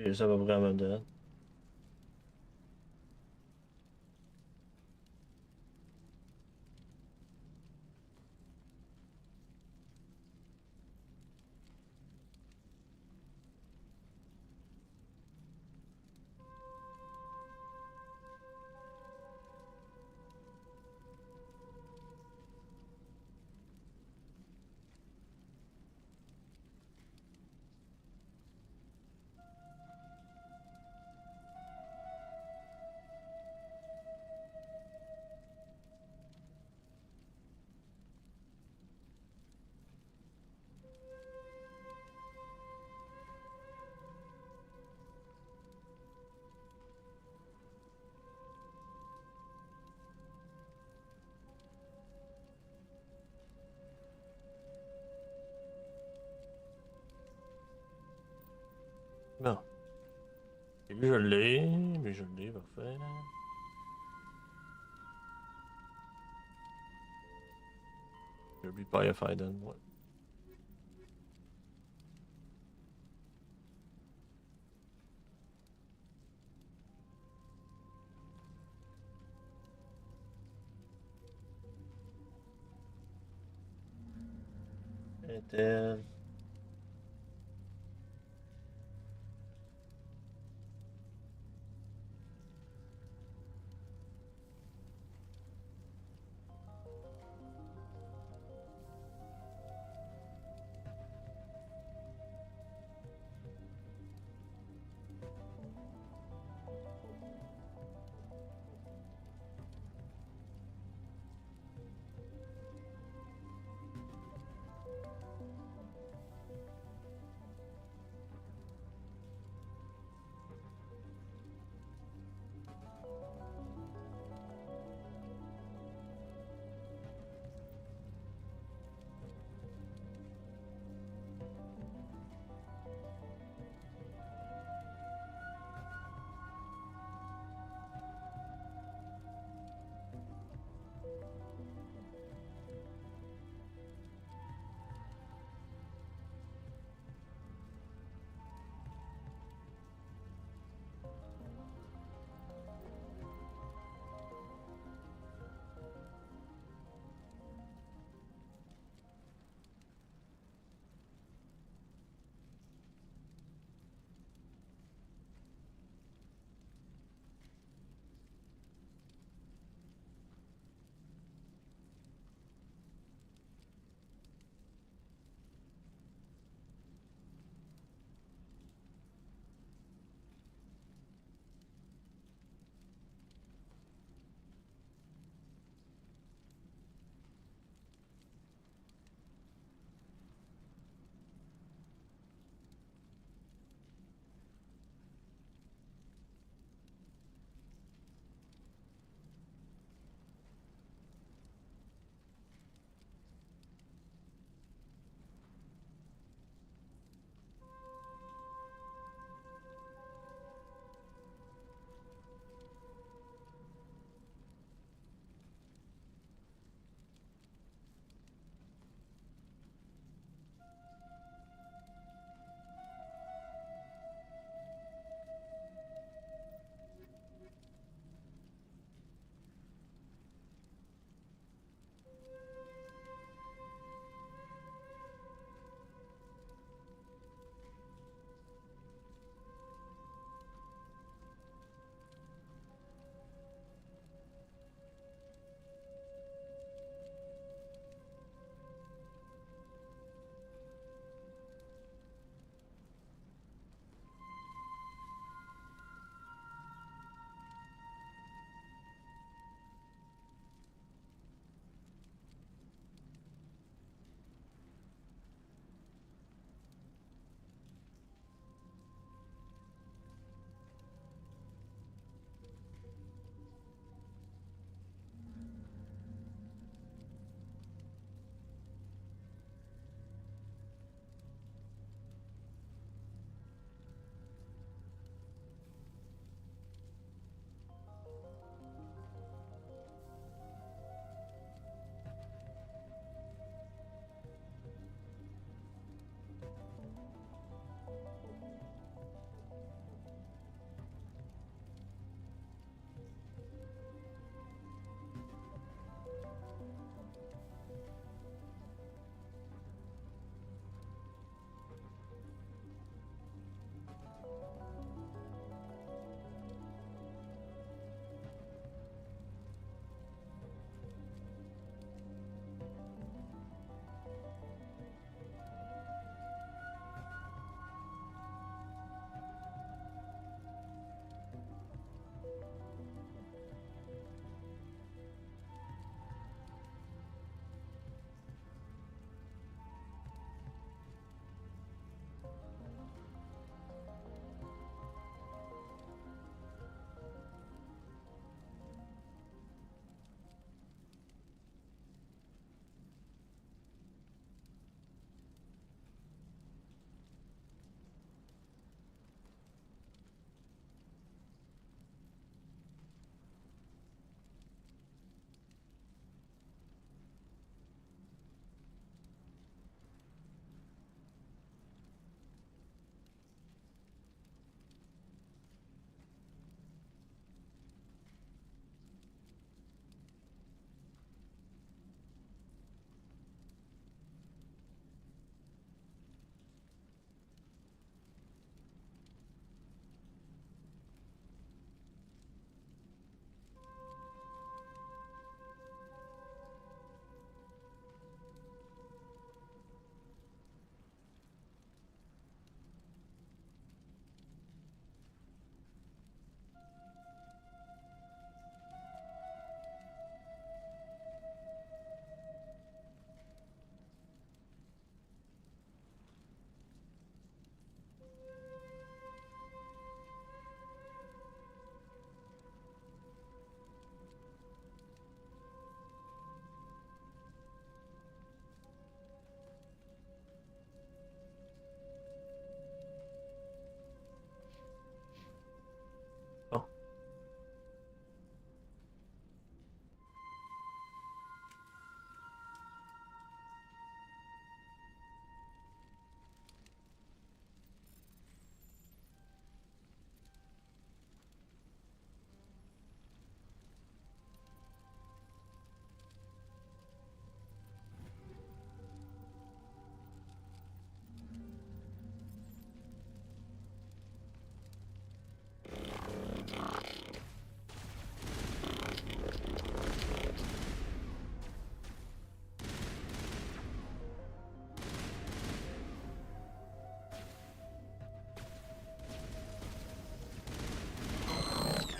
Et ça va vraiment dedans. Non. Lui, je l'ai. Lui, je l'ai, parfait. Kirby Pie Fiden, ouais. Intel.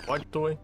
Ouais, toi.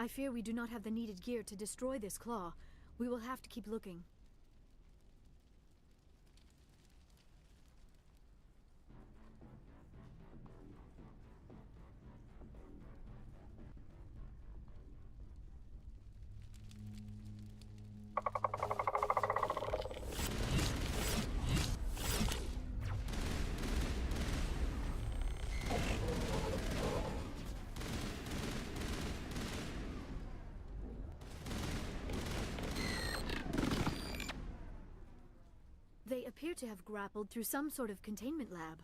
I fear we do not have the needed gear to destroy this claw. We will have to keep looking. They appear to have grappled through some sort of containment lab.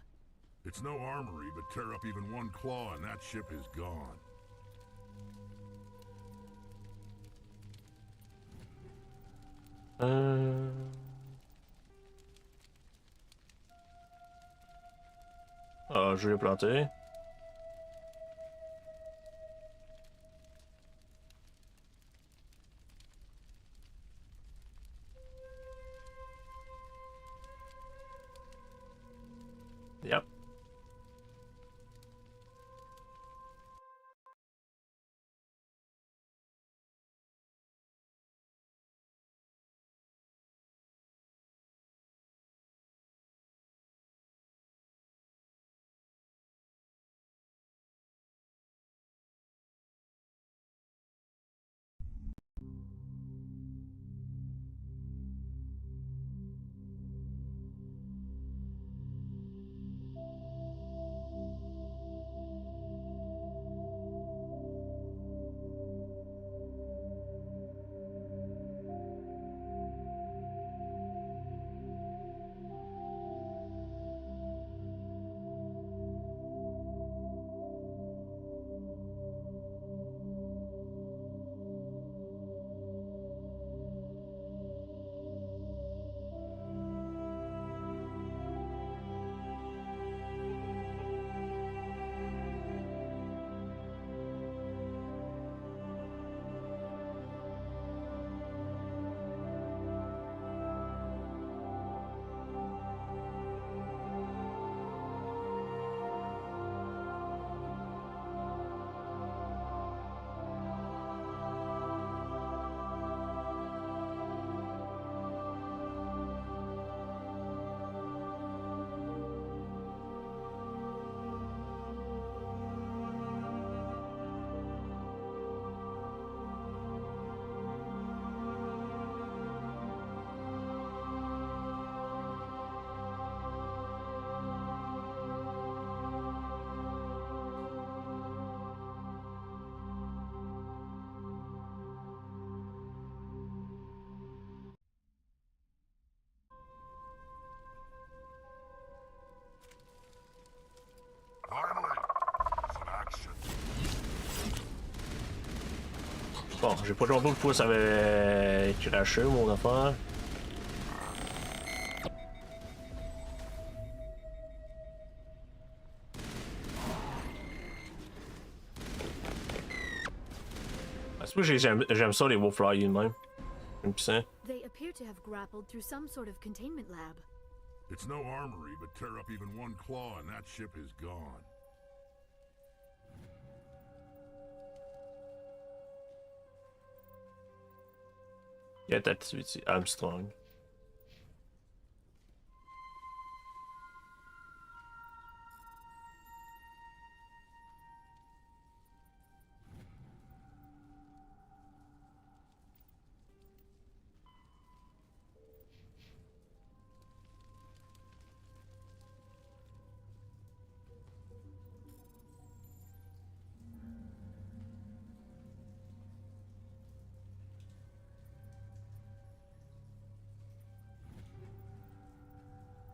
It's no armory, but tear up even one claw and that ship is gone. Ah, je l'ai planté. Yep. Finally, some action. Bon, j'ai pas compris pourquoi ça avait craché mon affaire. C'est pour que j'aime ça les wolf flyers de même. J'aime ça. They appear to have grappled through some sort of containment lab. It's no armory, but tear up even one claw and that ship is gone. Get activity Armstrong.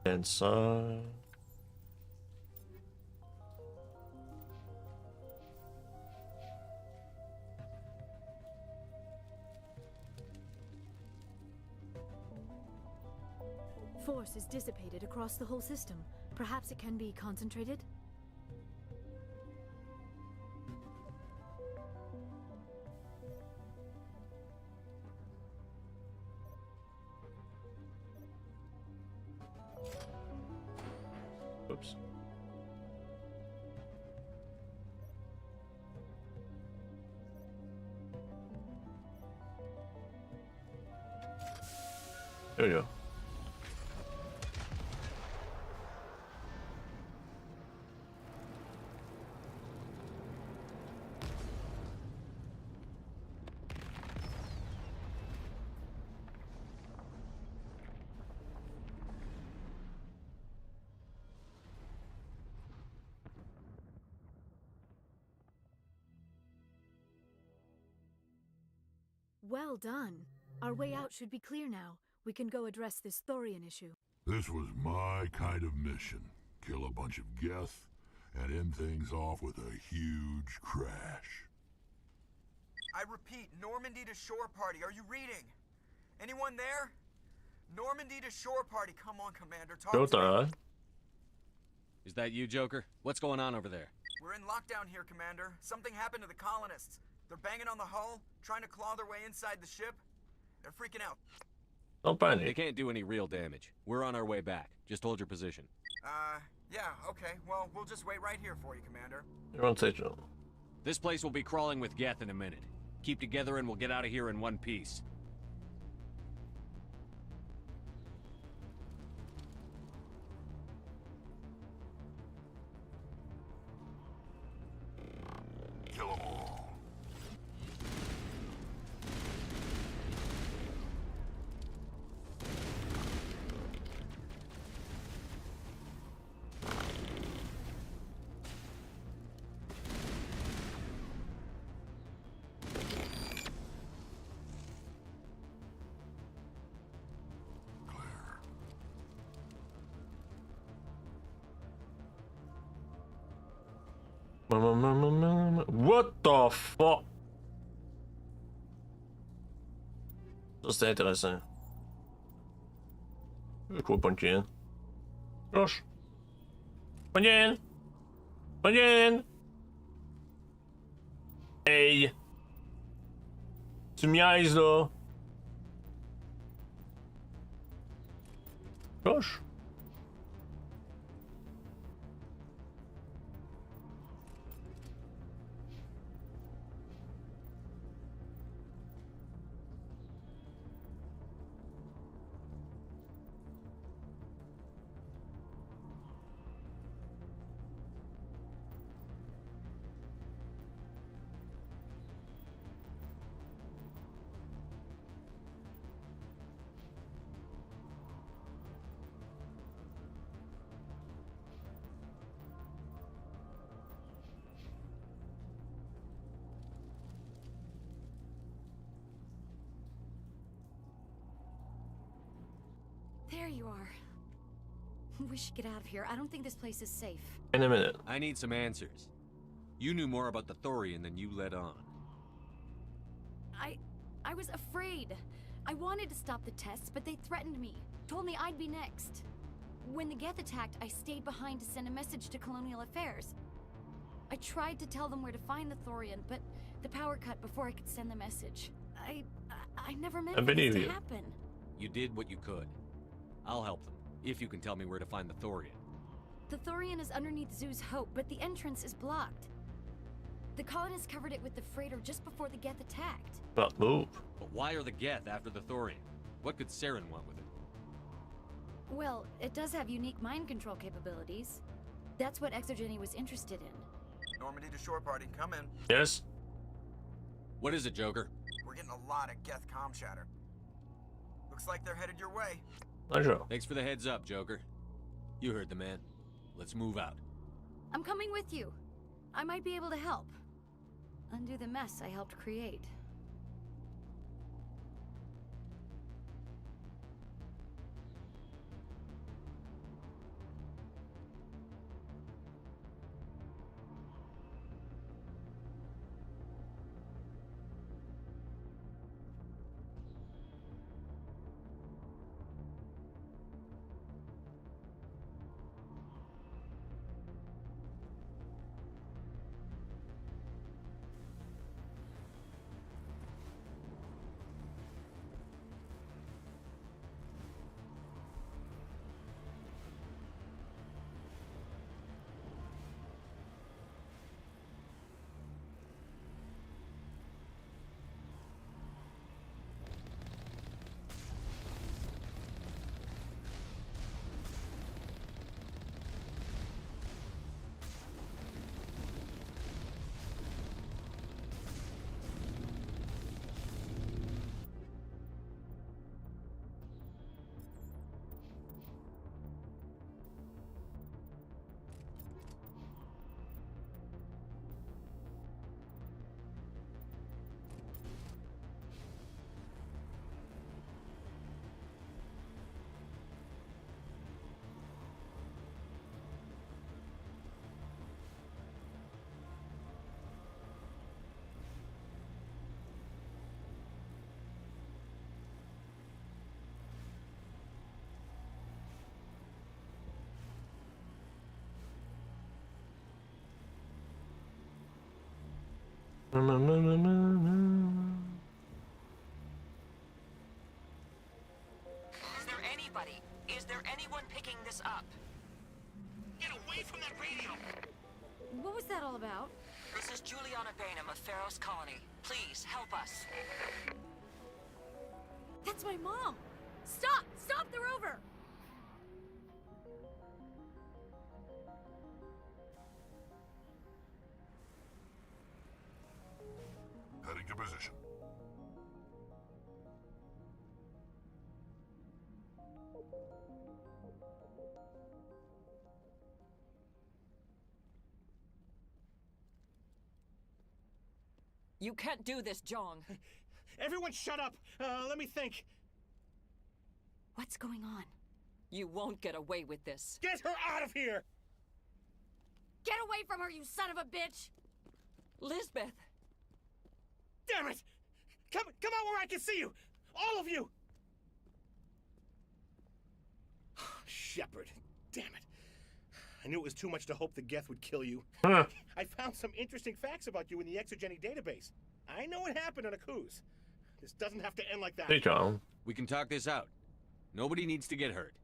And ça. Force is dissipated across the whole system. Perhaps it can be concentrated? Oops. There we go. Well done. Our way out should be clear now. We can go address this thorian issue. This was my kind of mission. Kill a bunch of Geth and end things off with a huge crash. I repeat, Normandy to shore party. Are you reading? Anyone there? Normandy to shore party. Come on, Commander. Talk to me. Jota. Is that you, Joker? What's going on over there? We're in lockdown here, Commander. Something happened to the colonists. They're banging on the hull, trying to claw their way inside the ship. They're freaking out. Don't They panic. can't do any real damage. We're on our way back. Just hold your position. Yeah, okay. Well, we'll just wait right here for you, Commander. You won't say so. This place will be crawling with Geth in a minute. Keep together and we'll get out of here in one piece. Kill 'em all. Clear. What the fuck? Ça c'était intéressant. Je crois pas une Roche. Poignine. Poignine. Hey. Tu me niaises là. Roche. There you are. We should get out of here. I don't think this place is safe. In a minute. I need some answers. You knew more about the Thorian than you let on. I was afraid. I wanted to stop the tests, but they threatened me. Told me I'd be next. When the Geth attacked, I stayed behind to send a message to Colonial Affairs. I tried to tell them where to find the Thorian, but the power cut before I could send the message. I never meant I for this believe to you. happen. You did what you could. I'll help them, if you can tell me where to find the Thorian. The Thorian is underneath Zoo's Hope, but the entrance is blocked. The colonists covered it with the freighter just before the Geth attacked. But move. But why are the Geth after the Thorian? What could Saren want with it? Well, it does have unique mind control capabilities. That's what Exogeny was interested in. Normandy to shore party. Come in. Yes. What is it, Joker? We're getting a lot of Geth comm chatter. Looks like they're headed your way. Pleasure. Thanks for the heads up, Joker. You heard the man. Let's move out. I'm coming with you. I might be able to help. Undo the mess I helped create. Na, na, na, na, na, na. Is there anyone picking this up? Get away from that radio! What was that all about? This is Juliana Bainham of Pharaoh's Colony. Please, help us. That's my mom! Stop! Stop the rover! Heading to position. You can't do this, Jong. Everyone shut up! Let me think. What's going on? You won't get away with this. Get her out of here! Get away from her, you son of a bitch! Lisbeth! Damn it! Come out where I can see you! All of you! Shepard, damn it. I knew it was too much to hope the Geth would kill you. Huh. I found some interesting facts about you in the exogeny database. I know what happened on Akuz. This doesn't have to end like that. Hey, John. We can talk this out. Nobody needs to get hurt.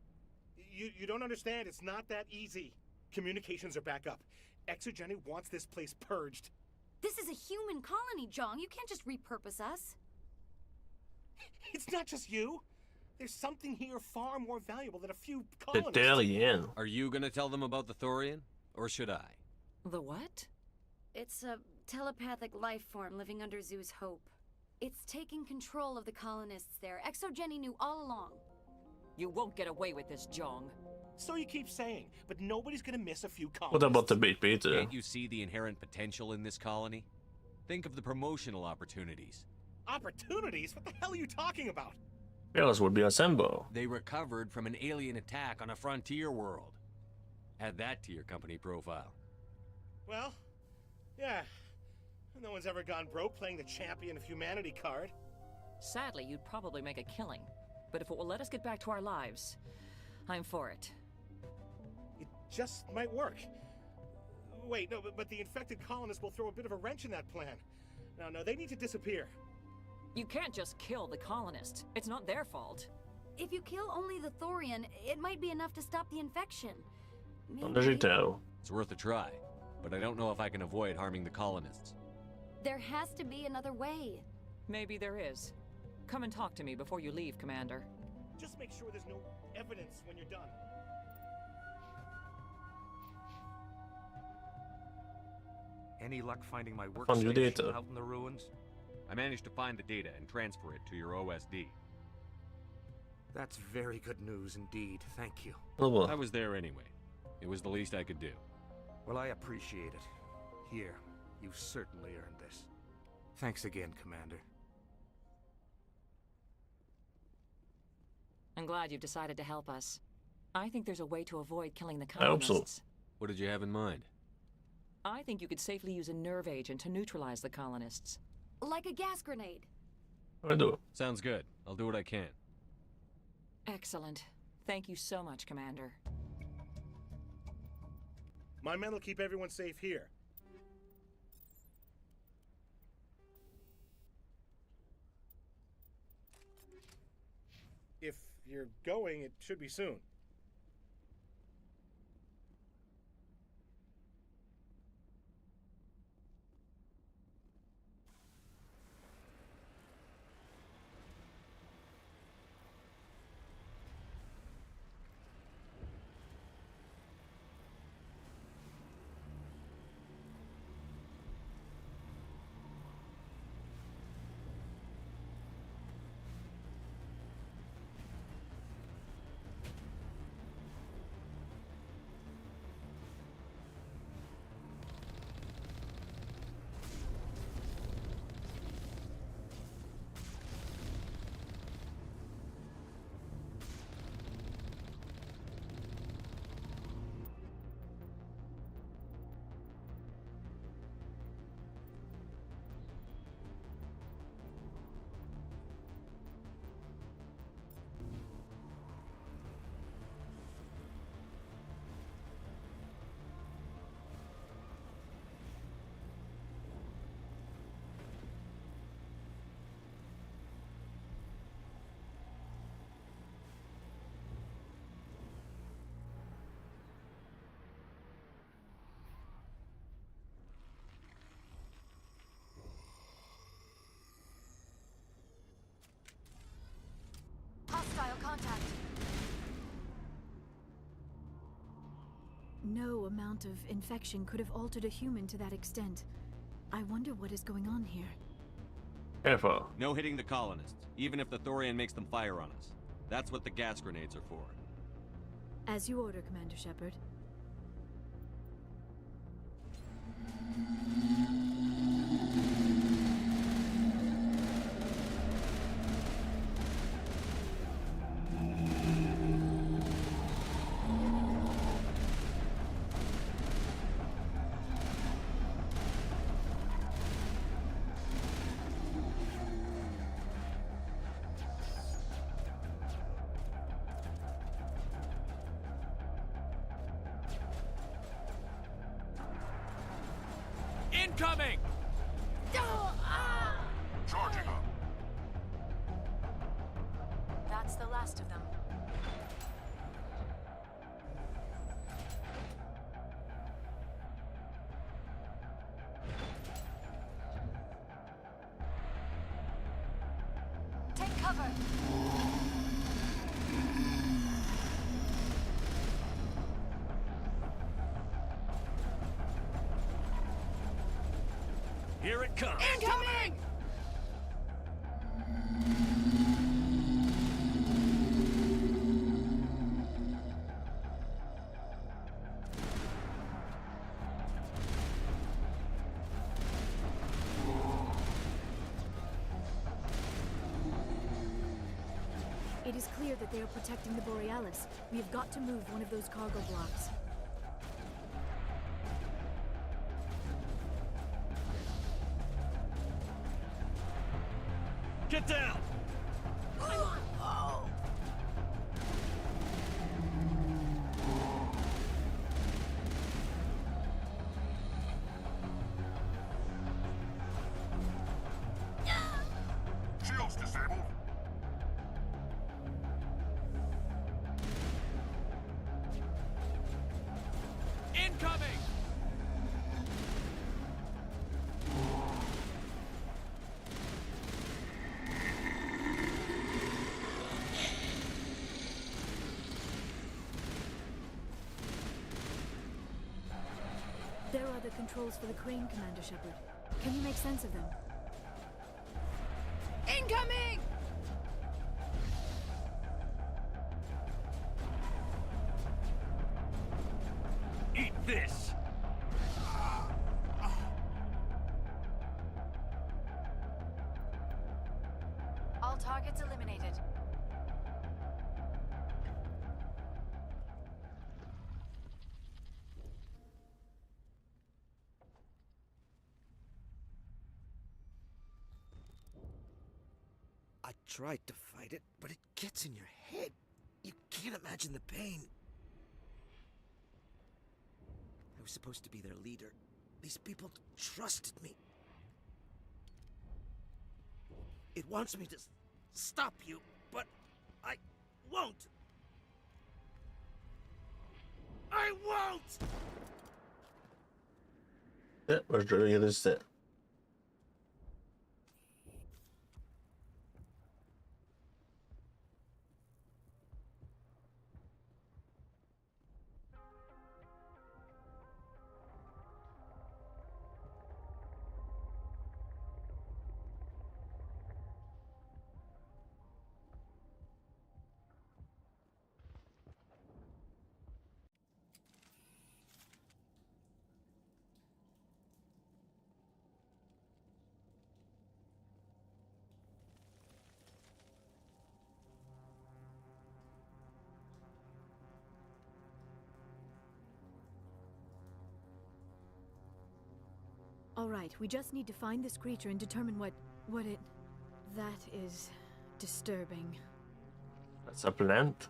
You don't understand. It's not that easy. Communications are back up. Exogeny wants this place purged. This is a human colony, Jong. You can't just repurpose us. It's not just you. There's something here far more valuable than a few The colonists. Delian. Are you gonna tell them about the Thorian? Or should I? The what? It's a telepathic life form living under Zoo's hope. It's taking control of the colonists there. Exogeny knew all along. You won't get away with this, Jong. So you keep saying, but nobody's gonna miss a few colonists. What about the big Peter? Can't you see the inherent potential in this colony? Think of the promotional opportunities. Opportunities? What the hell are you talking about? Fellas would be assembled. They recovered from an alien attack on a frontier world. Add that to your company profile. Well, yeah. No one's ever gone broke playing the champion of humanity card. Sadly, you'd probably make a killing. But if it will let us get back to our lives, I'm for it. It just might work. Wait, no, but the infected colonists will throw a bit of a wrench in that plan. No, they need to disappear. You can't just kill the colonists. It's not their fault. If you kill only the Thorian, it might be enough to stop the infection. Onde a gente é? It's worth a try, but I don't know if I can avoid harming the colonists. There has to be another way. Maybe there is. Come and talk to me before you leave, Commander. Just make sure there's no evidence when you're done. Any luck finding my Found your data. workstation out in the ruins? I managed to find the data and transfer it to your OSD. That's very good news indeed, thank you. Oh, I well. was there anyway. It was the least I could do. Well, I appreciate it. Here, you certainly earned this. Thanks again, Commander. I'm glad you've decided to help us. I think there's a way to avoid killing the I hope colonists. so. What did you have in mind? I think you could safely use a nerve agent to neutralize the colonists. Like a gas grenade. I do. Sounds good. I'll do what I can. Excellent. Thank you so much, Commander. My men will keep everyone safe here. If you're going, it should be soon. No amount of infection could have altered a human to that extent. I wonder what is going on here. Careful. No hitting the colonists, even if the Thorian makes them fire on us. That's what the gas grenades are for. As you order, Commander Shepard. Incoming! Charging up. That's the last of them. Take cover! Here it comes! Incoming! It is clear that they are protecting the Borealis. We have got to move one of those cargo blocks. Get down! Shields disabled. Incoming! There are the controls for the crane, Commander Shepard. Can you make sense of them? Incoming! Eat this! All targets eliminated. I tried to fight it, but it gets in your head. You can't imagine the pain. I was supposed to be their leader. These people trusted me. It wants me to stop you, but I won't. I won't! Ouais, moi je dois y résister. All right, we just need to find this creature and determine what it... That is disturbing. That's a plant.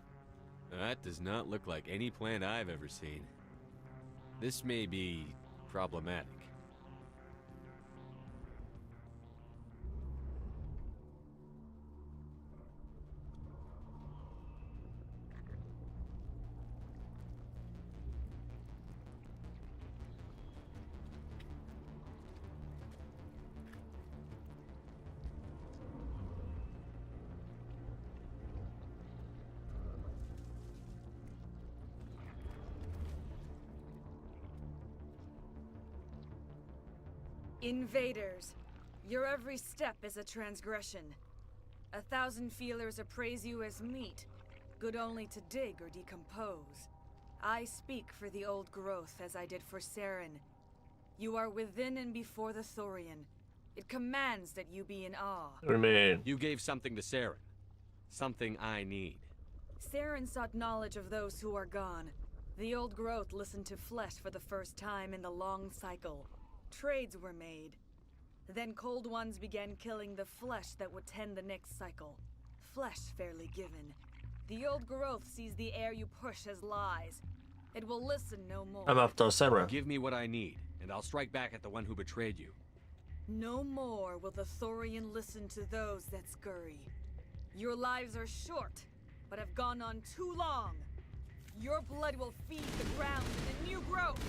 That does not look like any plant I've ever seen. This may be problematic. Invaders, your every step is a transgression. 1,000 feelers appraise you as meat, good only to dig or decompose. I speak for the old growth as I did for Saren. You are within and before the Thorian. It commands that you be in awe. Man. You gave something to Saren. Something I need. Saren sought knowledge of those who are gone. The old growth listened to flesh for the first time in the long cycle. Trades were made. Then cold ones began killing the flesh that would tend the next cycle. Flesh fairly given. The old growth sees the air you push as lies. It will listen no more. I'm after Sarah. Give me what I need, and I'll strike back at the one who betrayed you. No more will the Thorian listen to those that scurry. Your lives are short, but have gone on too long. Your blood will feed the ground in the new growth.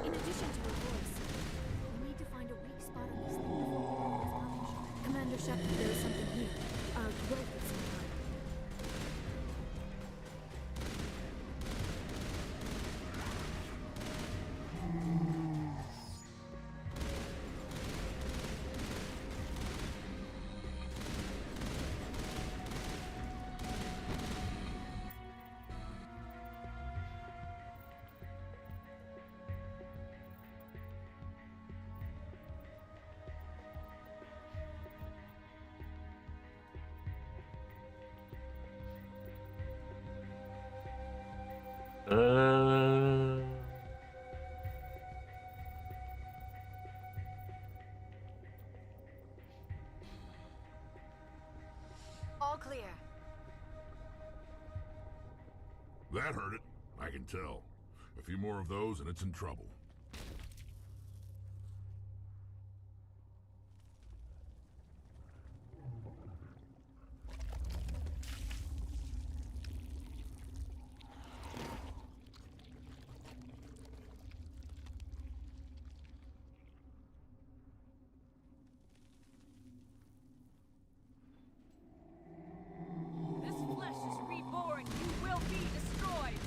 In addition to her voice, we need to find a weak spot on this thing before it is punished. Commander Shepard, there is something here. A growth of some kind. All clear. That hurt it. I can tell. A few more of those and it's in trouble. This flesh is reborn. You will be destroyed.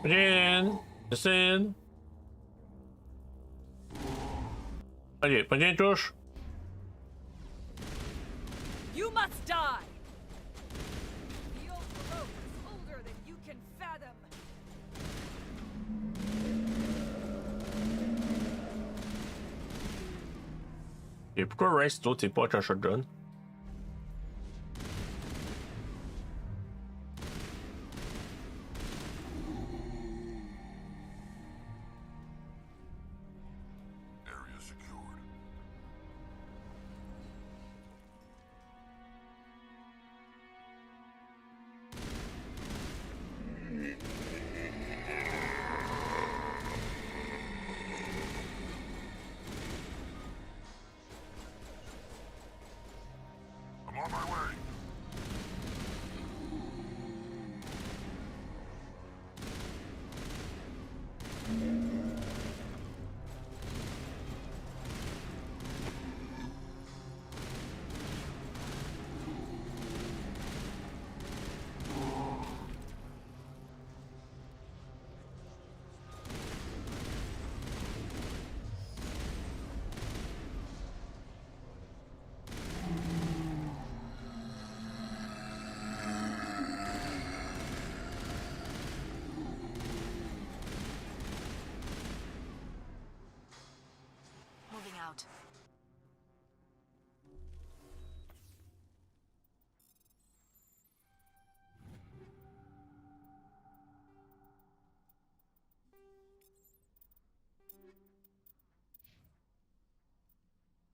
Again. Descend. Panientusz. You must die. The old growth is older than you can fathom. Et pourquoi Rice, toi, t'es pas avec un shotgun? Area secured.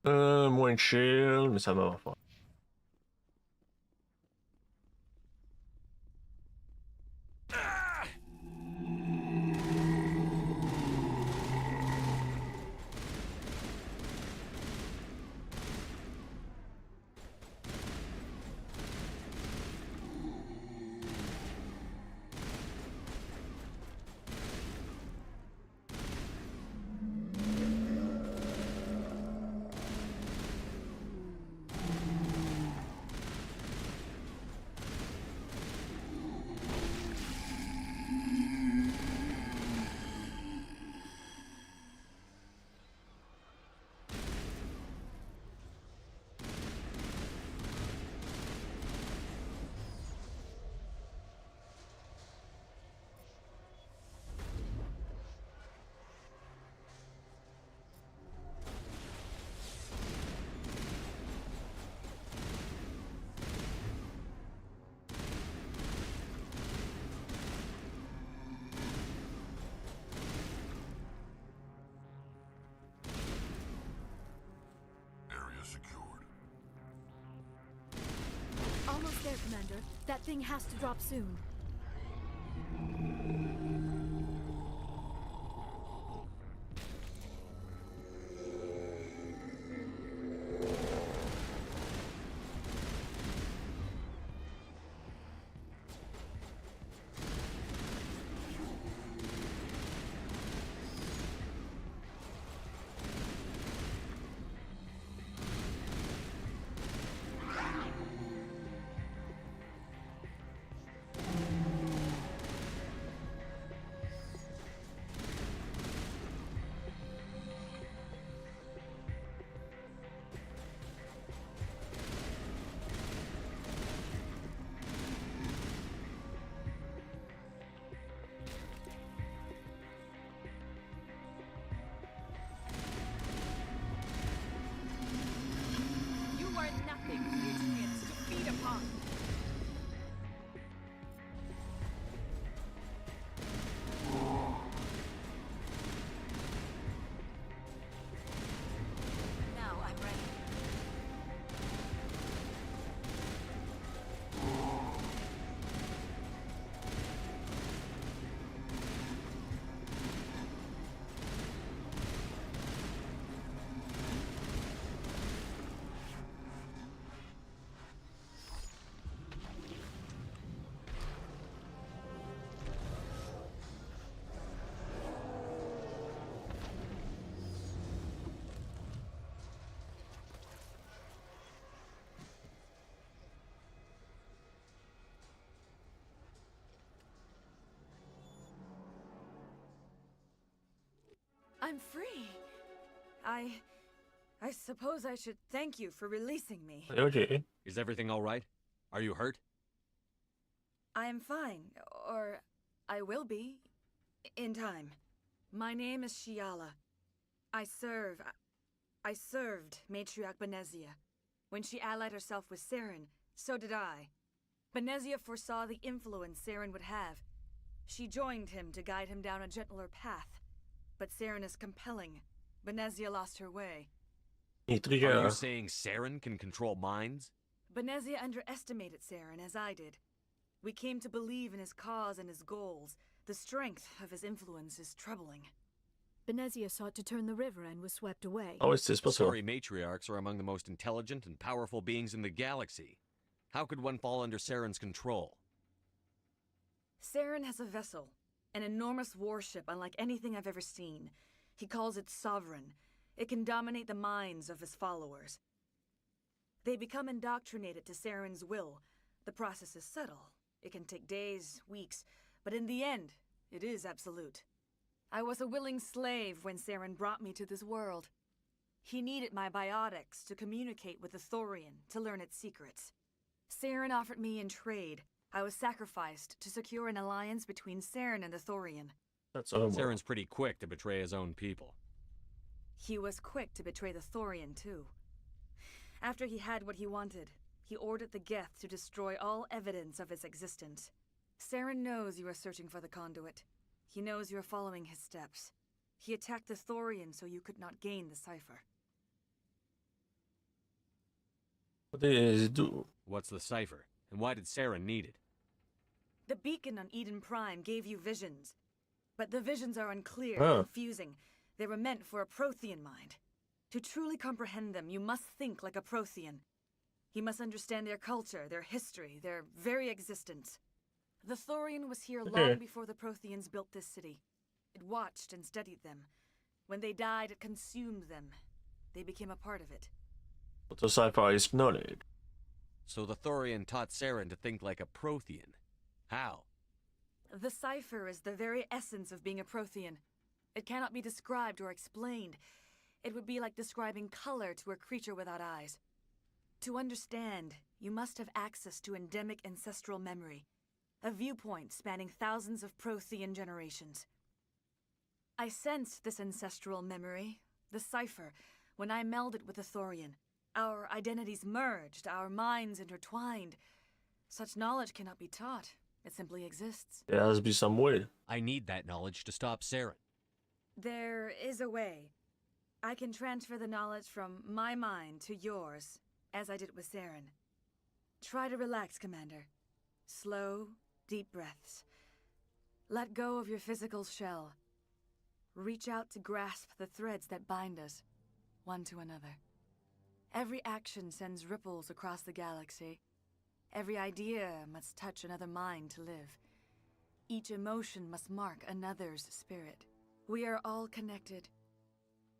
Moins chill, mais ça va faire. Area secured. Almost there, Commander. That thing has to drop soon. You are nothing, nutrients to feed upon. Now I'm ready. I'm free. I suppose I should thank you for releasing me. Ok. Is everything all right? Are you hurt? I am fine, or I will be, in time. My name is Shiala. I served Matriarch Benezia. When she allied herself with Saren, so did I. Benezia foresaw the influence Saren would have. She joined him to guide him down a gentler path. But Saren is compelling. Benezia lost her way. Il est Are you trigger. saying Saren can control minds? Benezia underestimated Saren, as I did. We came to believe in his cause and his goals. The strength of his influence is troubling. Benezia sought to turn the river and was swept away. Ah ouais, c'est pas ça. Sorry, matriarchs are among the most intelligent and powerful beings in the galaxy. How could one fall under Saren's control? Saren has a vessel, an enormous warship unlike anything I've ever seen. He calls it Sovereign. It can dominate the minds of his followers. They become indoctrinated to Saren's will. The process is subtle. It can take days, weeks, but in the end, it is absolute. I was a willing slave when Saren brought me to this world. He needed my biotics to communicate with the Thorian, to learn its secrets. Saren offered me in trade. I was sacrificed to secure an alliance between Saren and the Thorian. That's all. Saren's pretty quick to betray his own people. He was quick to betray the Thorian, too. After he had what he wanted, he ordered the Geth to destroy all evidence of its existence. Saren knows you are searching for the conduit. He knows you are following his steps. He attacked the Thorian so you could not gain the cipher. What does it do? What's the cipher? And why did Saren need it? The beacon on Eden Prime gave you visions. But the visions are unclear, confusing. They were meant for a Prothean mind. To truly comprehend them, you must think like a Prothean. You must understand their culture, their history, their very existence. The Thorian was here long before the Protheans built this city. It watched and studied them. When they died, it consumed them. They became a part of it. But the sci-fi is knowledge. So the Thorian taught Saren to think like a Prothean. How? The cipher is the very essence of being a Prothean. It cannot be described or explained. It would be like describing color to a creature without eyes. To understand, you must have access to endemic ancestral memory, a viewpoint spanning thousands of Prothean generations. I sensed this ancestral memory, the cipher, when I melded with the Thorian. Our identities merged, our minds intertwined. Such knowledge cannot be taught. It simply exists. There has to be some way. I need that knowledge to stop Saren. There is a way. I can transfer the knowledge from my mind to yours, as I did with Saren. Try to relax, Commander. Slow, deep breaths. Let go of your physical shell. Reach out to grasp the threads that bind us, one to another. Every action sends ripples across the galaxy. Every idea must touch another mind to live. Each emotion must mark another's spirit. We are all connected.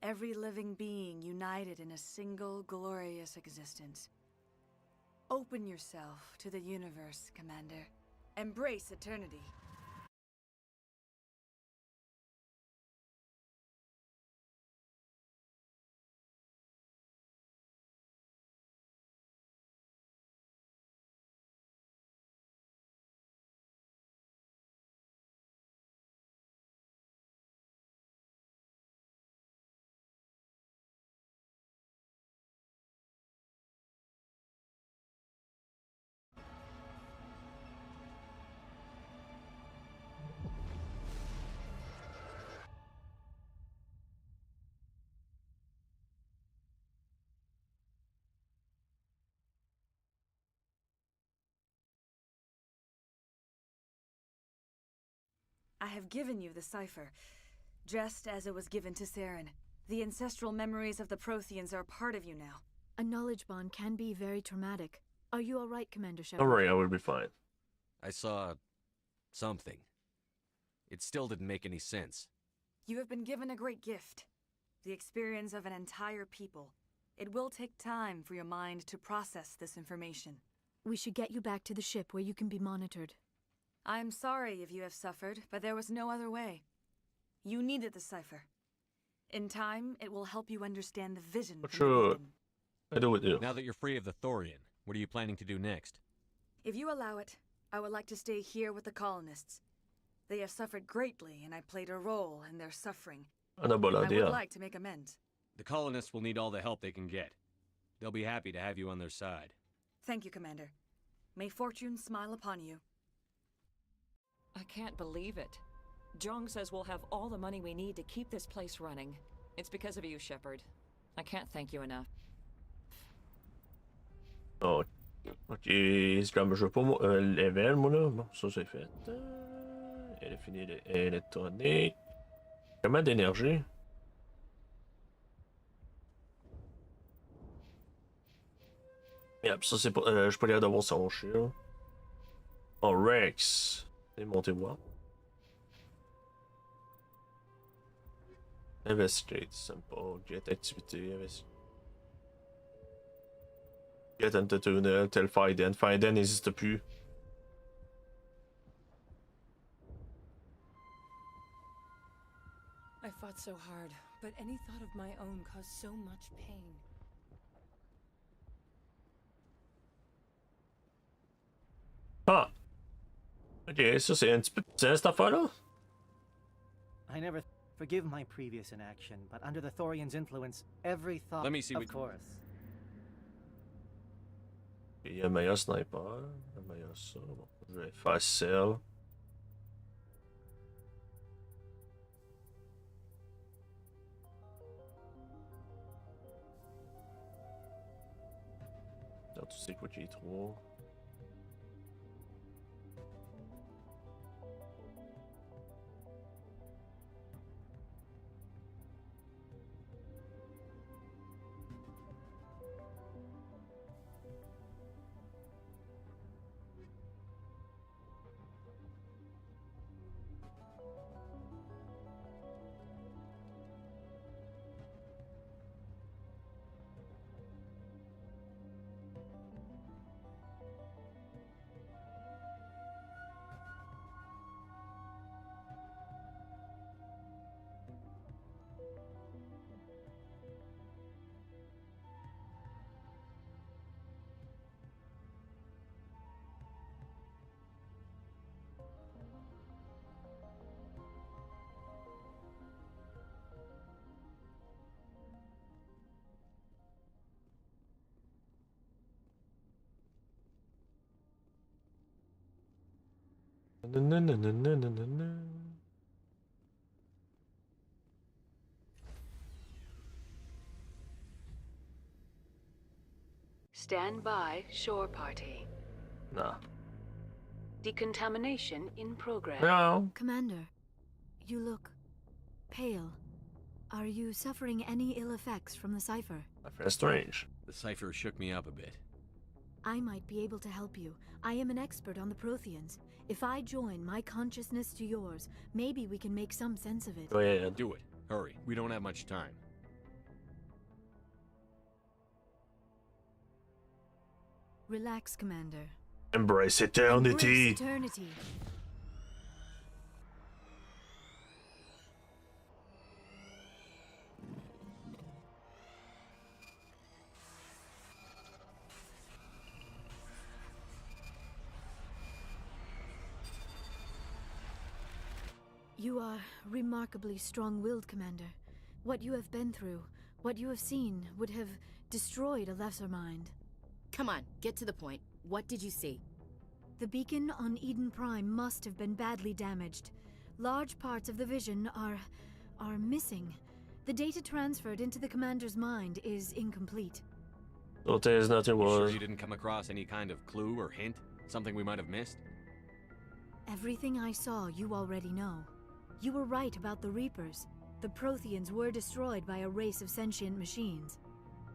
Every living being united in a single glorious existence. Open yourself to the universe, Commander. Embrace eternity. I have given you the cipher, just as it was given to Saren. The ancestral memories of the Protheans are part of you now. A knowledge bond can be very traumatic. Are you all right, Commander Shepard? Don't worry, I will be fine. I saw something. It still didn't make any sense. You have been given a great gift. The experience of an entire people. It will take time for your mind to process this information. We should get you back to the ship where you can be monitored. I am sorry if you have suffered, but there was no other way. You needed the cipher. In time, it will help you understand the vision. Sure. I do with you. Now that you're free of the Thorian, what are you planning to do next? If you allow it, I would like to stay here with the colonists. They have suffered greatly, and I played a role in their suffering. I would like to make amends. The colonists will need all the help they can get. They'll be happy to have you on their side. Thank you, Commander. May fortune smile upon you. I can't believe it. Jong says we'll have all the money we need to keep this place running. It's because of you, Shepard. I can't thank you enough. Oh, ok, Instagram, je veux pas level, moi là. Bon, ça c'est fait. Elle a fini l'électronique. Comment d'énergie? Yep, ça c'est pas. Je peux aller d'avoir son shield. Oh, Rex. Et montez voir. Investigate, simple. Get activité. Get into tunnel, tel Faiden. Faiden n'existe plus. I fought so hard, but any thought of my own caused so much pain. Ah! Ok, ça c'est un petit peu cette affaire-là? I never forgive my previous inaction, but under the Thorian's influence, every thought. Let me see of course. Il y a un meilleur sniper. Un meilleur ça. Bon, je vais faire celle. Alors, tu sais quoi qu'il y a trop. Nanananananana. Stand by, shore party. No. Decontamination in progress. No. Commander, you look pale. Are you suffering any ill effects from the cipher? I feel strange. The cipher shook me up a bit. I might be able to help you. I am an expert on the Protheans. If I join my consciousness to yours, maybe we can make some sense of it. Go ahead. Do it. Hurry. We don't have much time. Relax, Commander. Embrace eternity. Embrace eternity. You are remarkably strong-willed, Commander. What you have been through, what you have seen, would have destroyed a lesser mind. Come on, get to the point. What did you see? The beacon on Eden Prime must have been badly damaged. Large parts of the vision are missing. The data transferred into the commander's mind is incomplete. So there's nothing You sure was. you didn't come across any kind of clue or hint? Something we might have missed? Everything I saw, you already know. You were right about the Reapers. The Protheans were destroyed by a race of sentient machines.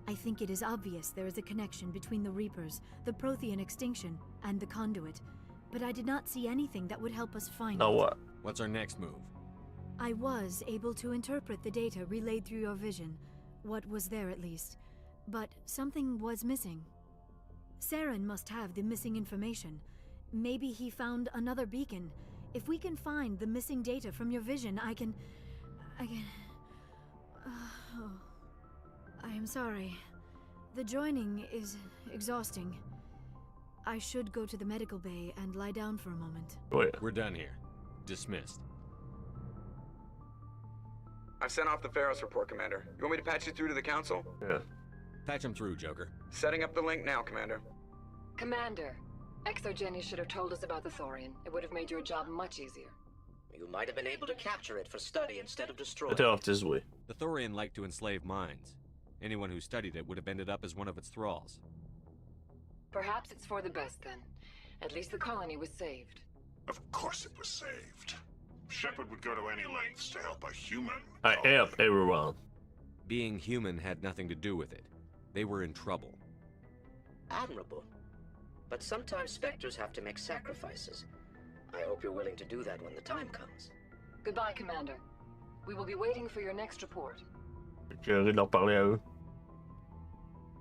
I think it is obvious there is a connection between the Reapers, the Prothean extinction, and the Conduit, but I did not see anything that would help us find Now it. what? What's our next move? I was able to interpret the data relayed through your vision, what was there at least, but something was missing. Saren must have the missing information. Maybe he found another beacon. If we can find the missing data from your vision, I can... Oh. I am sorry. The joining is exhausting. I should go to the medical bay and lie down for a moment. Oh, yeah. We're done here. Dismissed. I've sent off the Pharos report, Commander. You want me to patch you through to the Council? Yeah. Patch him through, Joker. Setting up the link now, Commander. Commander, Exogeny should have told us about the Thorian. It would have made your job much easier. You might have been able to capture it for study instead of destroy. Get off this way. The Thorian liked to enslave minds. Anyone who studied it would have ended up as one of its thralls. Perhaps it's for the best then. At least the colony was saved. Of course it was saved. Shepard would go to any lengths to help a human. I help everyone. Being human had nothing to do with it. They were in trouble. Admirable. But sometimes Spectres have to make sacrifices. I hope you're willing to do that when the time comes. Goodbye, Commander. We will be waiting for your next report. J'ai envie de leur parler à eux.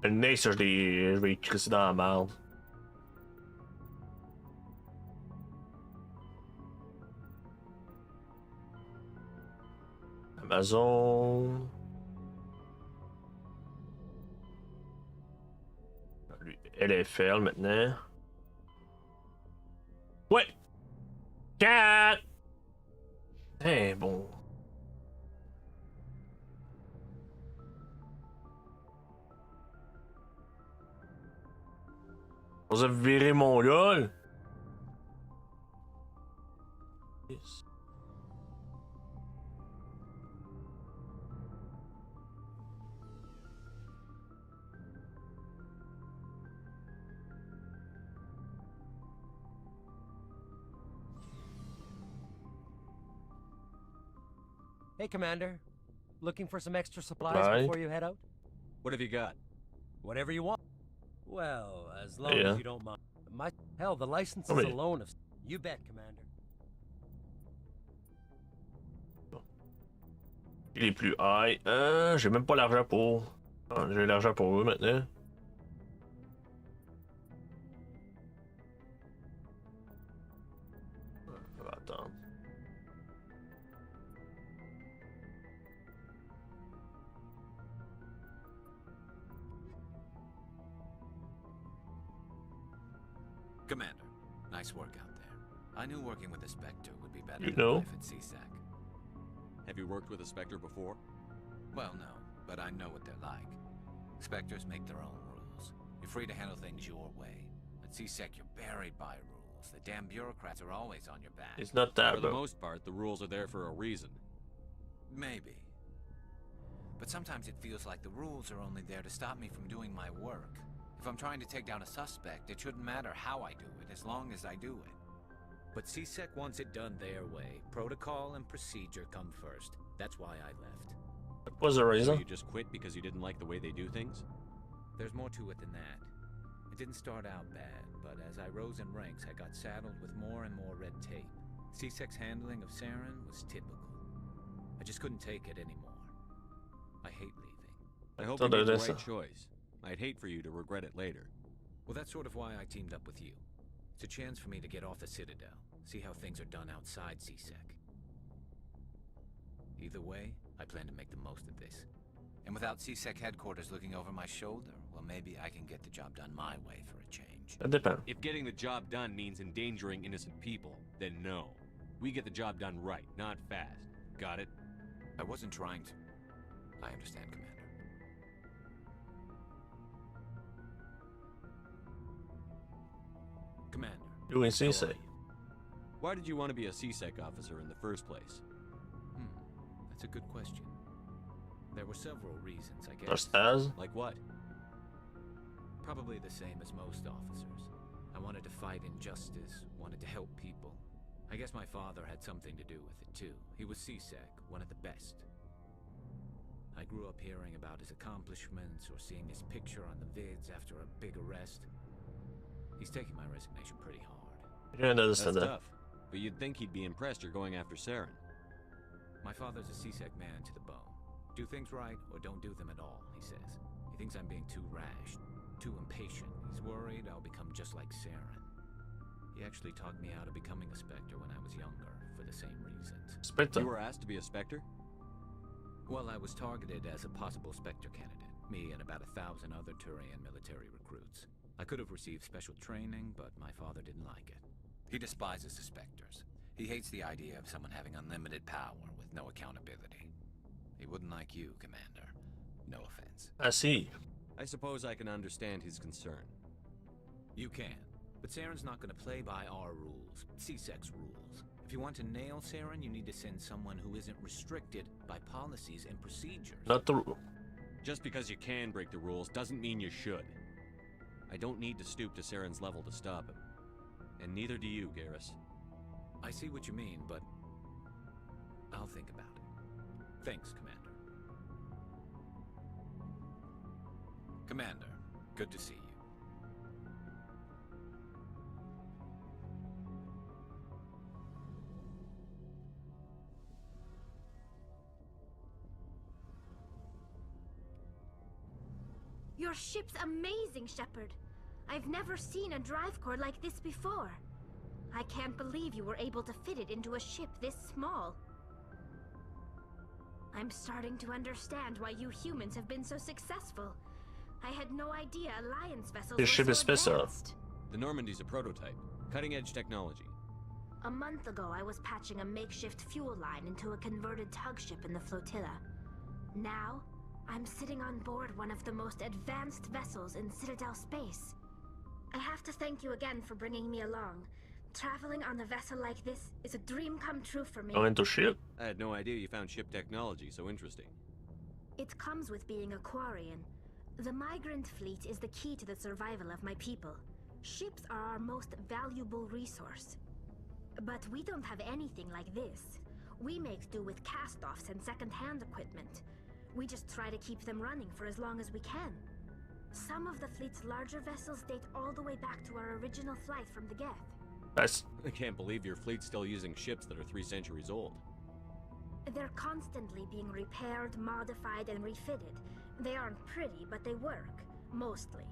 Le nez, ça, je vais écrire ça dans la merde. Amazon. Lui, LFL maintenant. Ouais! 4! Eh bon. Vous avez viré mon LOL? Yes. Hey, Commander. Looking for some extra supplies Bye. before you head out? What have you got? Whatever you want. Well, as long as you don't mind. Hell, the licenses Oui. alone of... You bet, Commander. Les plus high. J'ai même pas l'argent pour. Ah, j'ai l'argent pour eux maintenant. On va attendre. Commander, nice work out there. I knew working with a Spectre would be better You than know? life at CSAC. Have you worked with a Spectre before? Well, no, but I know what they're like. Spectres make their own rules. You're free to handle things your way. At CSEC, you're buried by rules. The damn bureaucrats are always on your back. It's not that, For the bro. most part, the rules are there for a reason. Maybe. But sometimes it feels like the rules are only there to stop me from doing my work. If I'm trying to take down a suspect, it shouldn't matter how I do it, as long as I do it. But CSEC wants it done their way. Protocol and procedure come first. That's why I left. What was the So reason? you just quit because you didn't like the way they do things? There's more to it than that. It didn't start out bad, but as I rose in ranks, I got saddled with more and more red tape. CSEC's handling of Saren was typical. I just couldn't take it anymore. I hate leaving. I hope So you made the there's right a- choice. I'd hate for you to regret it later. Well, that's sort of why I teamed up with you. It's a chance for me to get off the Citadel, see how things are done outside CSEC. Either way, I plan to make the most of this. And without CSEC headquarters looking over my shoulder, well, maybe I can get the job done my way for a change. Ça dépend. If getting the job done means endangering innocent people, then no. We get the job done right, not fast. Got it? I wasn't trying to. I understand, Commander. Commander. Doing how are CSEC. you? Why did you want to be a CSEC officer in the first place? That's a good question. There were several reasons, I guess. Just as? Like what? Probably the same as most officers. I wanted to fight injustice, wanted to help people. I guess my father had something to do with it too. He was CSEC, one of the best. I grew up hearing about his accomplishments or seeing his picture on the vids after a big arrest. He's taking my resignation pretty hard. Yeah, That's understand that. tough. But you'd think he'd be impressed you're going after Saren. My father's a CSEC man to the bone. Do things right or don't do them at all, he says. He thinks I'm being too rash, too impatient. He's worried I'll become just like Saren. He actually talked me out of becoming a Spectre when I was younger, for the same reasons. Spectre? You were asked to be a Spectre? Well, I was targeted as a possible Spectre candidate. Me and about 1,000 other Turian military recruits. I could have received special training, but my father didn't like it. He despises the Spectres. He hates the idea of someone having unlimited power with no accountability. He wouldn't like you, Commander. No offense. I see. I suppose I can understand his concern. You can. But Saren's not going to play by our rules, CSEC's rules. If you want to nail Saren, you need to send someone who isn't restricted by policies and procedures. Not the rule. Just because you can break the rules doesn't mean you should. I don't need to stoop to Saren's level to stop him. And neither do you, Garrus. I see what you mean, but I'll think about it. Thanks, Commander. Commander, good to see you. Your ship's amazing, Shepard. I've never seen a drive core like this before. I can't believe you were able to fit it into a ship this small. I'm starting to understand why you humans have been so successful. I had no idea Alliance vessels Your were ship so is special. advanced. The Normandy's a prototype. Cutting-edge technology. A month ago, I was patching a makeshift fuel line into a converted tug ship in the flotilla. Now, I'm sitting on board one of the most advanced vessels in Citadel space. I have to thank you again for bringing me along. Traveling on a vessel like this is a dream come true for me. Going into ship? I had no idea you found ship technology so interesting. It comes with being a Quarian. The migrant fleet is the key to the survival of my people. Ships are our most valuable resource. But we don't have anything like this. We make do with cast-offs and second-hand equipment. We just try to keep them running for as long as we can. Some of the fleet's larger vessels date all the way back to our original flight from the Geth. Nice. I can't believe your fleet's still using ships that are 3 centuries old. They're constantly being repaired, modified, and refitted. They aren't pretty, but they work. Mostly.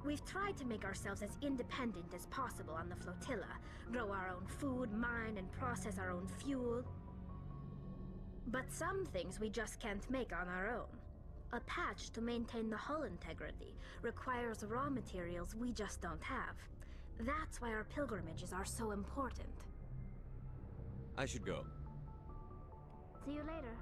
We've tried to make ourselves as independent as possible on the flotilla, grow our own food, mine, and process our own fuel. But some things we just can't make on our own. A patch to maintain the hull integrity requires raw materials we just don't have. That's why our pilgrimages are so important. I should go. See you later.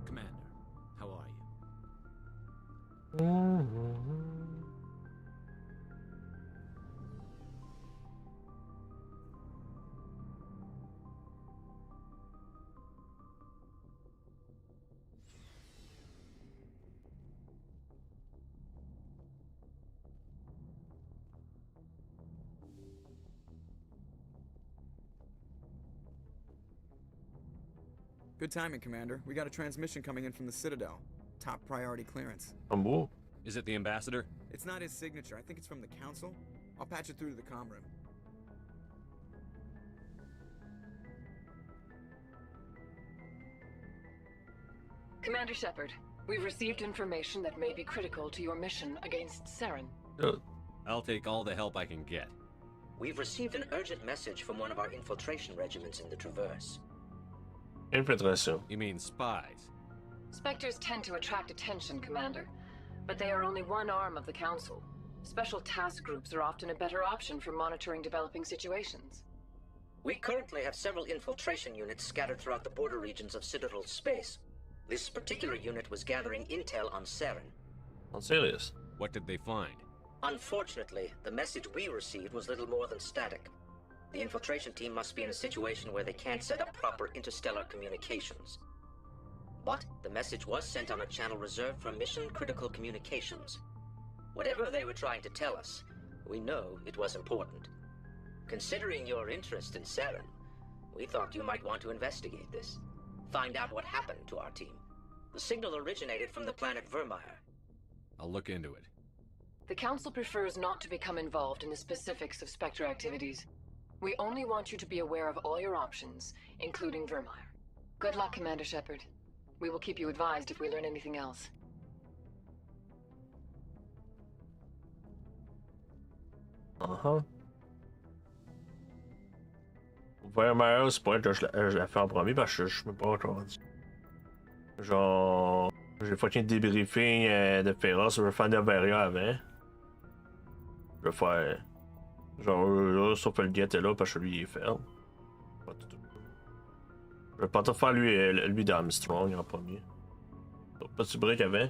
Commander, how are you? Good timing, Commander. We got a transmission coming in from the Citadel. Top priority clearance. Is it the ambassador? It's not his signature. I think it's from the Council. I'll patch it through to the comm room. Commander Shepard, we've received information that may be critical to your mission against Saren. I'll take all the help I can get. We've received an urgent message from one of our infiltration regiments in the Traverse. Infiltration. You mean spies? Spectres tend to attract attention, Commander, but they are only one arm of the Council. Special task groups are often a better option for monitoring developing situations. We currently have several infiltration units scattered throughout the border regions of Citadel space. This particular unit was gathering intel on Saren. On serious? What did they find? Unfortunately, the message we received was little more than static. The infiltration team must be in a situation where they can't set up proper interstellar communications. But the message was sent on a channel reserved for mission-critical communications. Whatever they were trying to tell us, we know it was important. Considering your interest in Saren, we thought you might want to investigate this. Find out what happened to our team. The signal originated from the planet Vermeer. I'll look into it. The Council prefers not to become involved in the specifics of Spectre activities. We only want you to be aware of all your options, including Vermeer. Good luck, Commander Shepard. We will keep you advised if we learn anything else. Vermeer, c'est pas être que je la fais en premier parce que je me pas encore dit. Genre, j'ai fucking débriefing de Féroce, je veux faire de Veria avant. Je vais faire. Genre, là, sauf que le guet est là parce que lui il est ferme. Je vais pas te faire lui d'Armstrong en premier. Pas-tu break avant?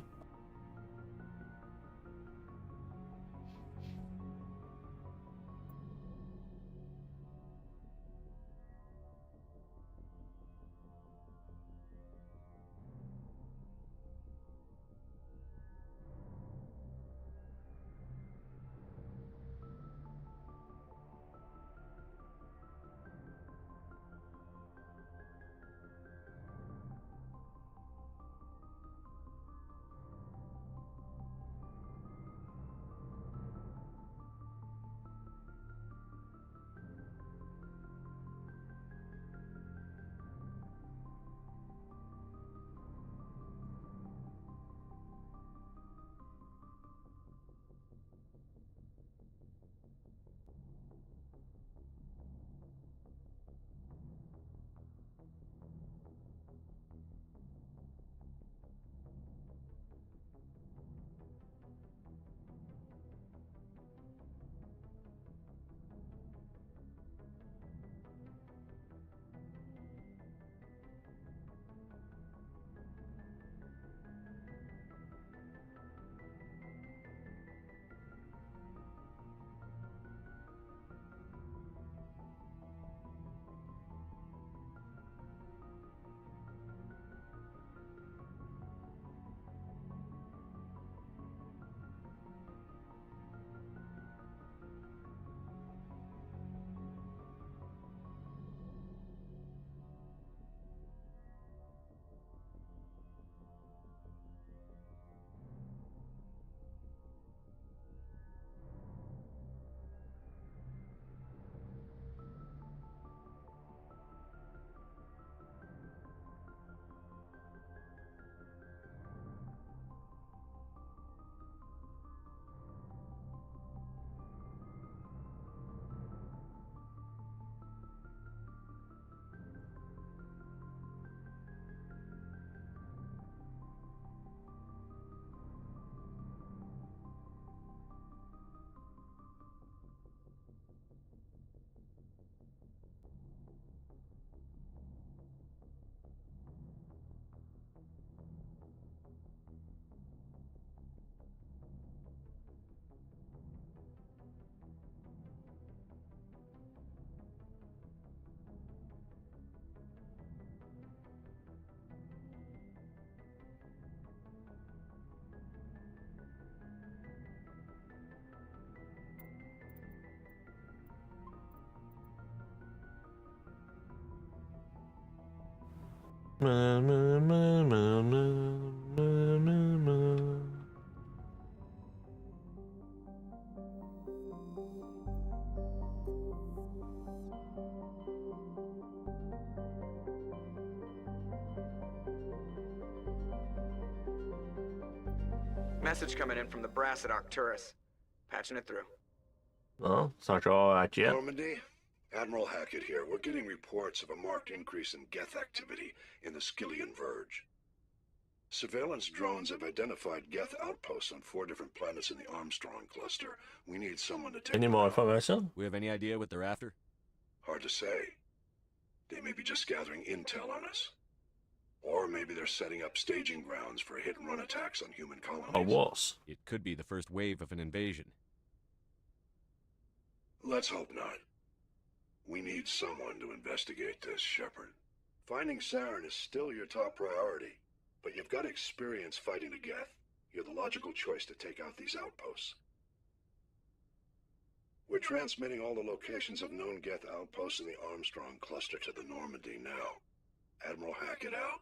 Message coming in from the brass at Arcturus. Patching it through. Oh, snakker ikke igjen. Normandy, Admiral Hackett here. We're getting reports of a marked increase in Geth activity in the Skyllian Verge. Surveillance drones have identified Geth outposts on 4 different planets in the Armstrong cluster. We need someone to take Any them more out. information? We have any idea what they're after? Hard to say. They may be just gathering intel on us. Or maybe they're setting up staging grounds for hit-and-run attacks on human colonies. Or worse. It could be the first wave of an invasion. Let's hope not. We need someone to investigate this, Shepard. Finding Saren is still your top priority, but you've got experience fighting the Geth. You're the logical choice to take out these outposts. We're transmitting all the locations of known Geth outposts in the Armstrong cluster to the Normandy now. Admiral Hackett out.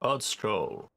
Odd stroll.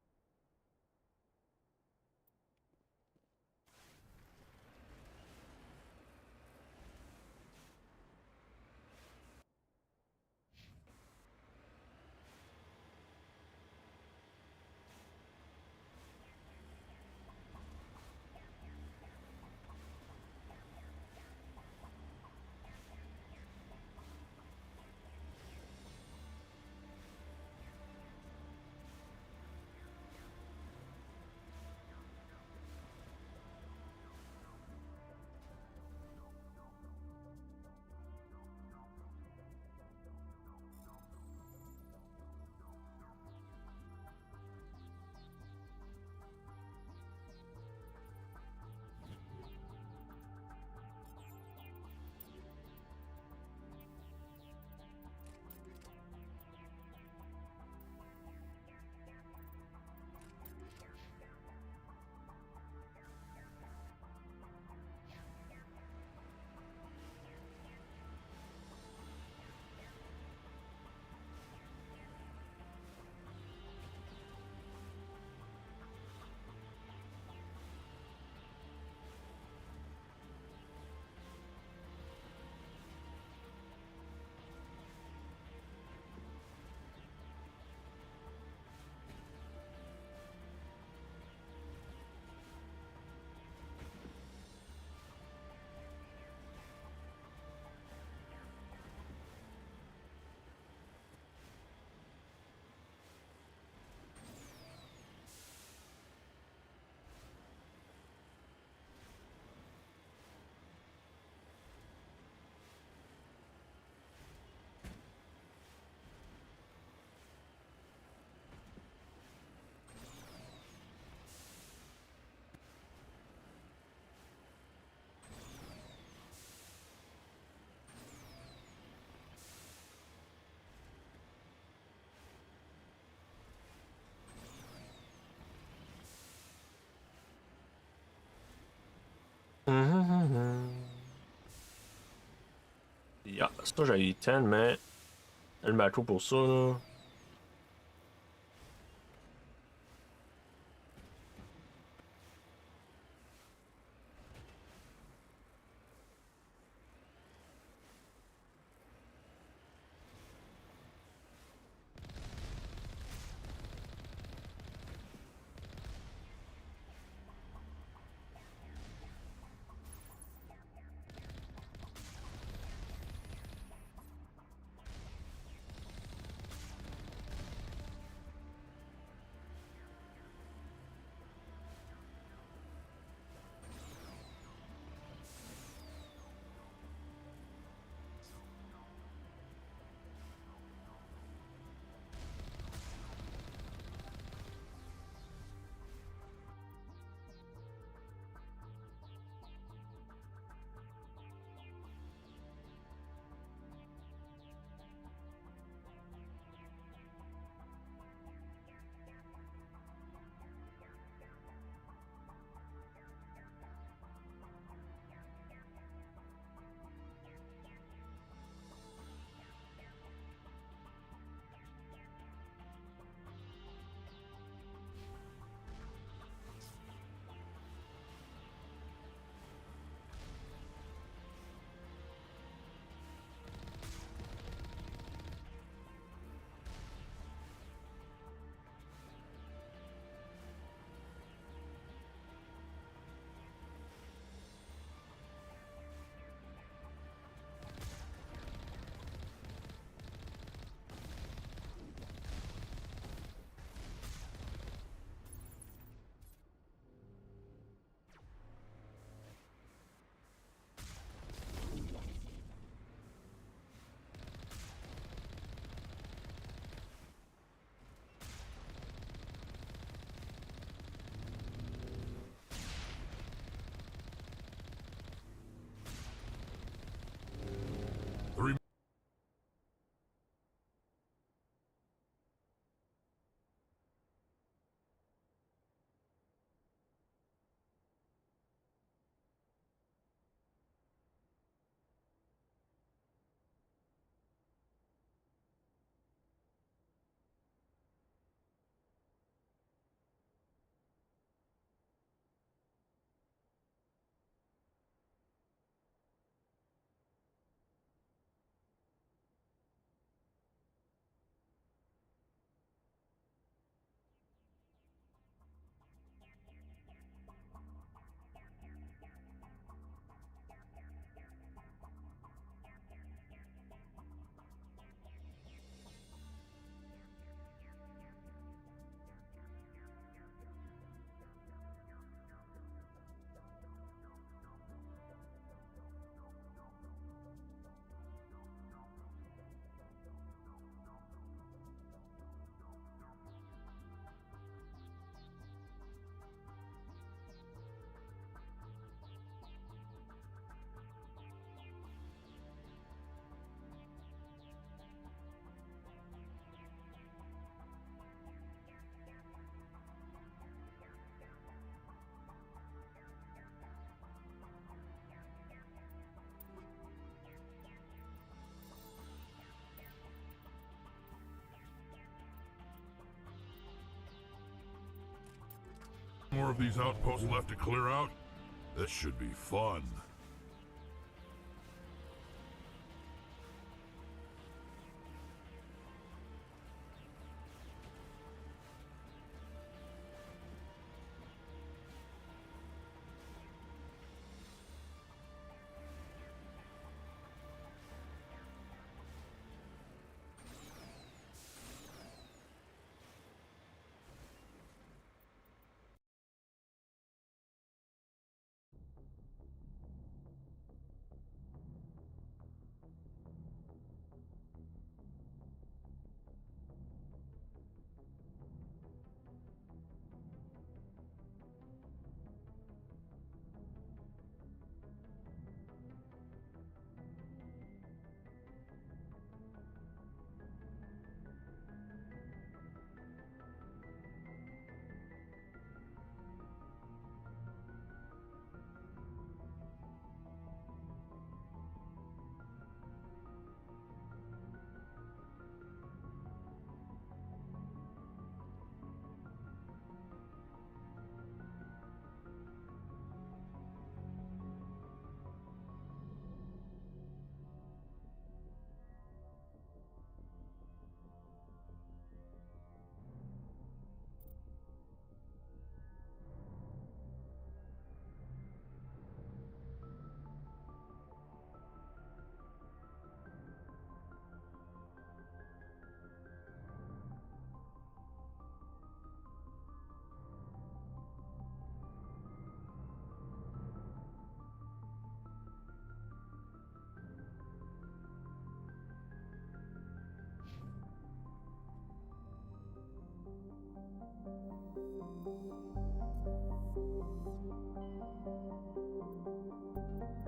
Yeah, ça j'ai 10, mais le macro pour ça, là. More of these outposts left to clear out? This should be fun.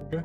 Okay.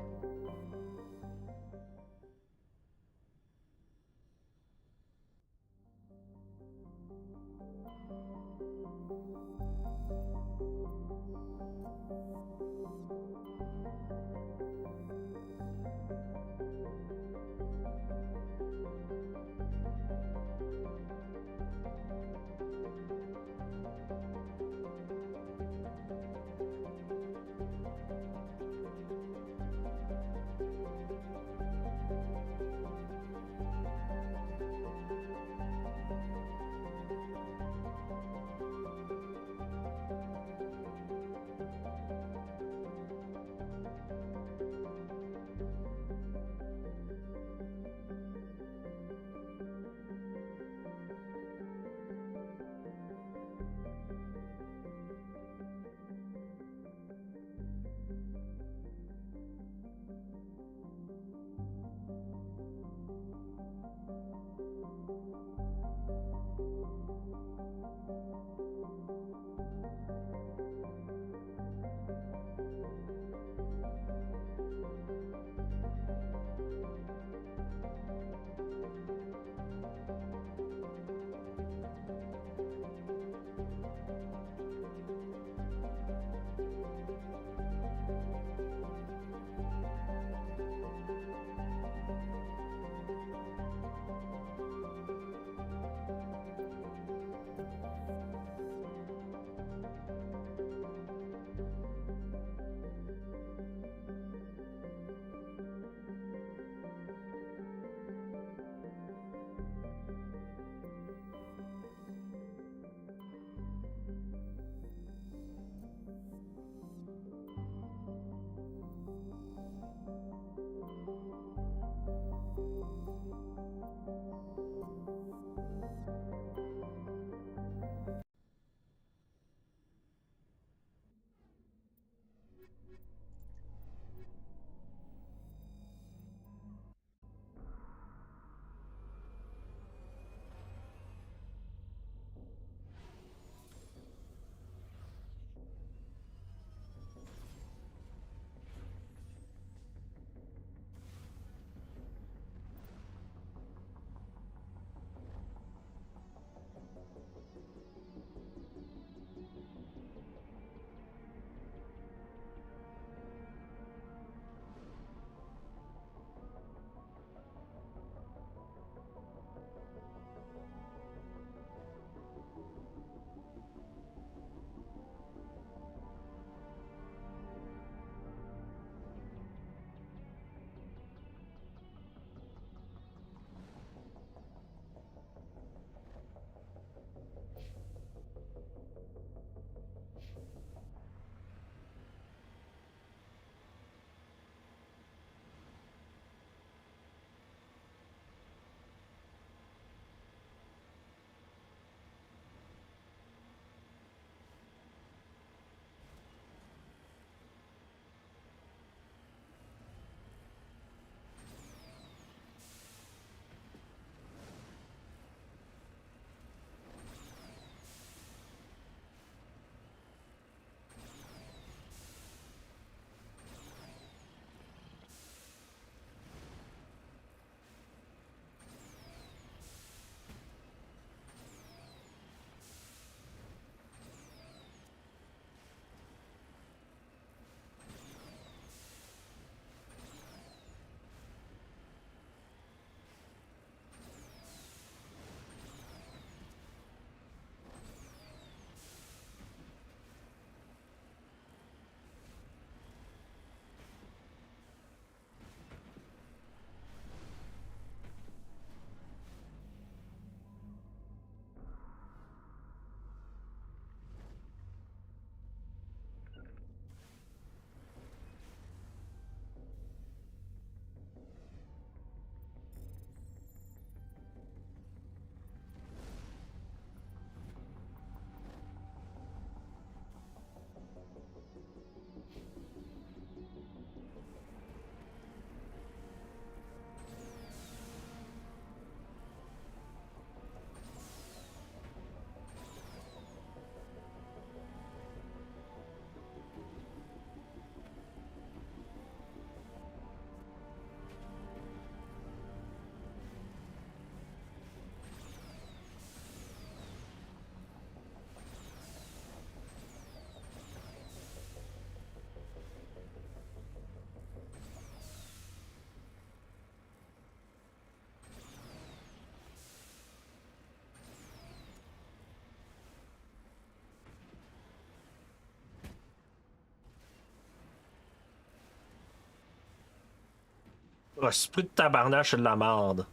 Oh, esprit de tabarnache, c'est de la merde.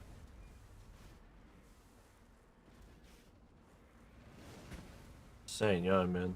Seigneur, man.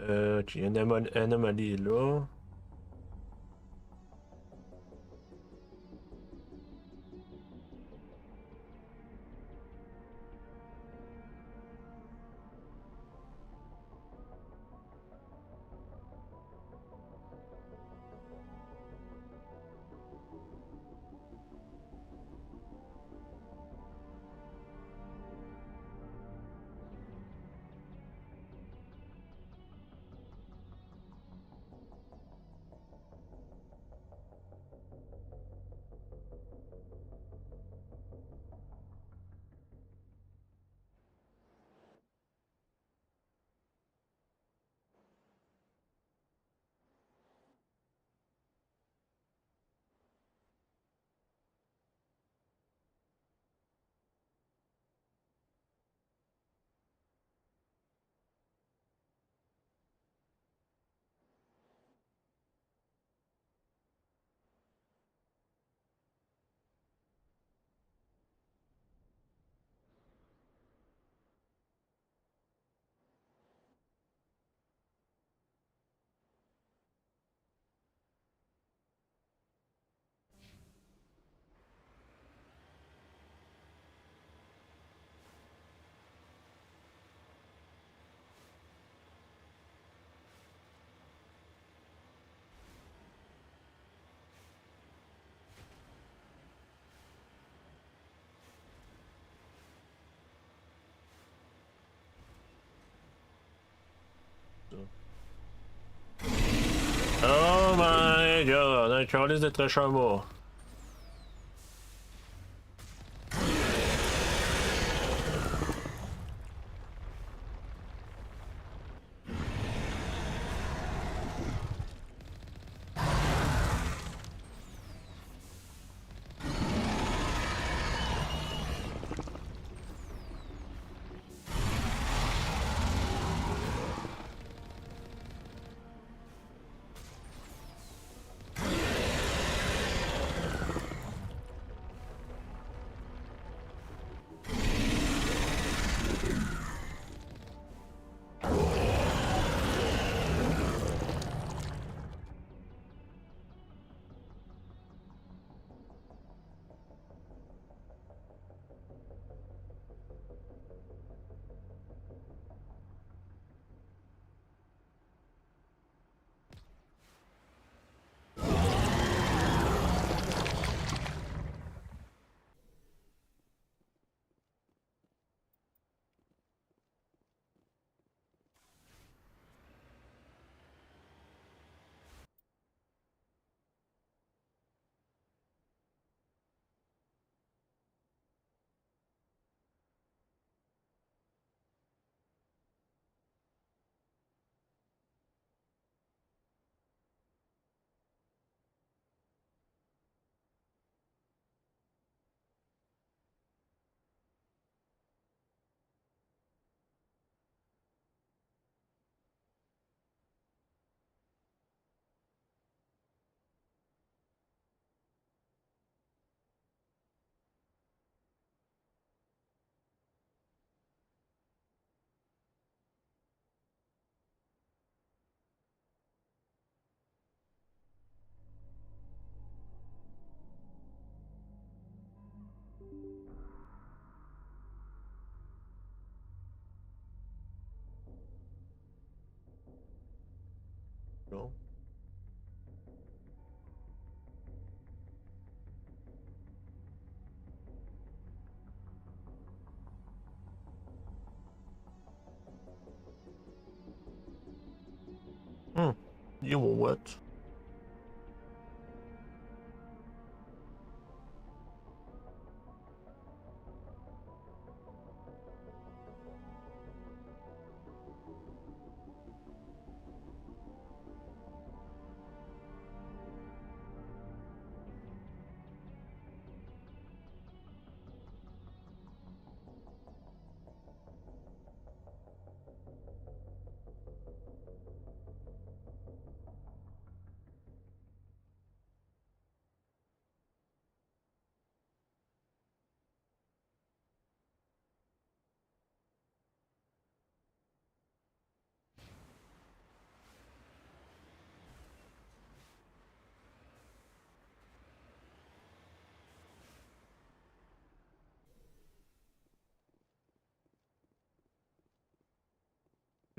Ok, une anomalie là. Oh my god, un calice de très chameau. Non. You know what?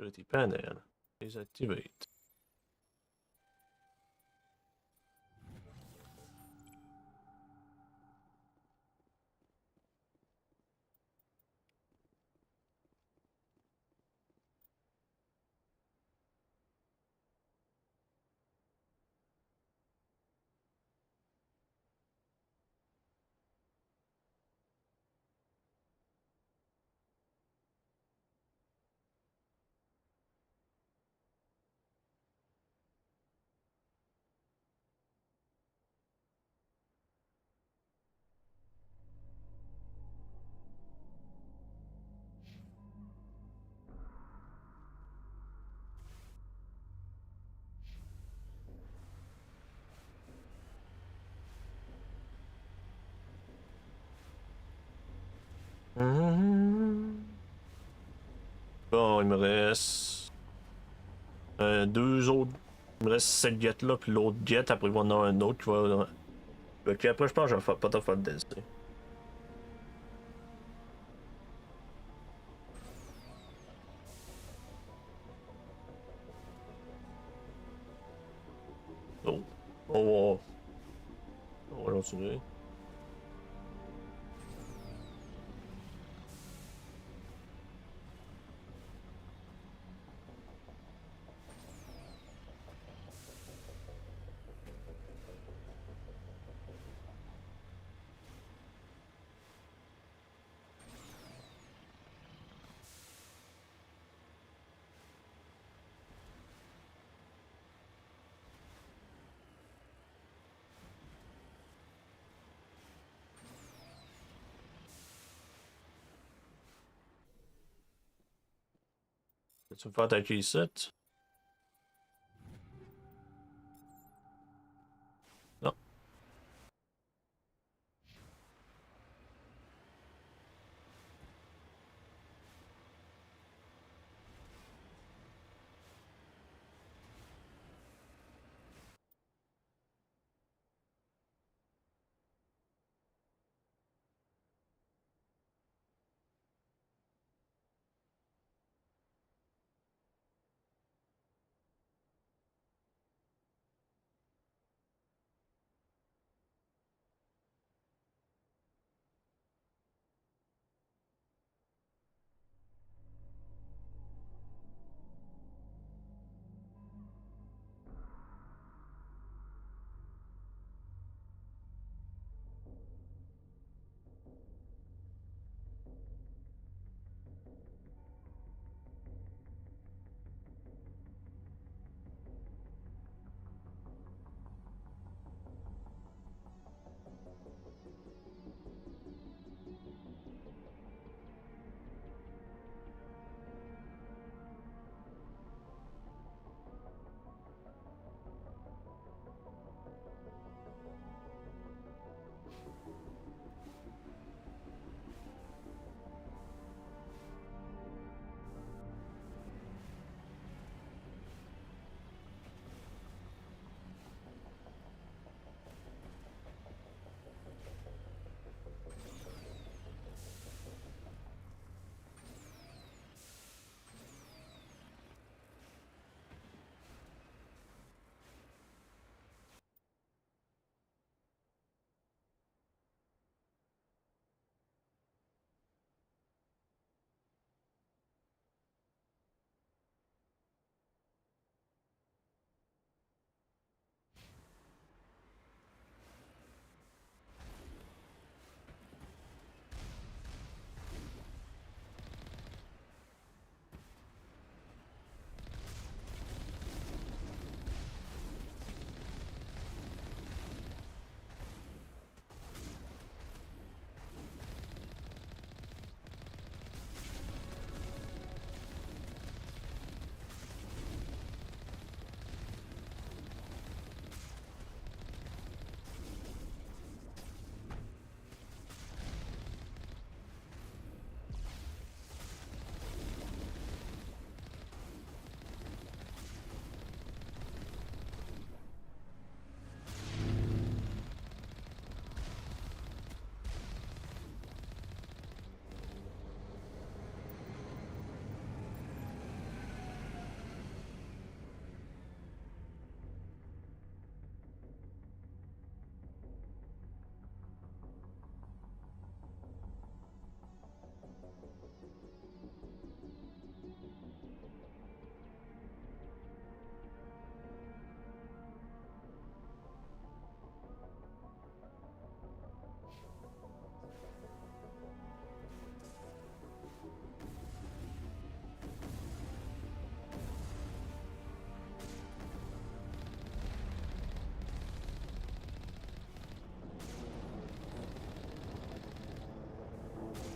Security panel. Désactivate. Bon, il me reste 2 autres. Il me reste cette jet-là, puis l'autre jet. Après, il va y en avoir un autre qui va. Ok, après, je pense que je vais faire, pas faire de DLC. Oh, on va continuer. Tu me fais attaquer ici? Non.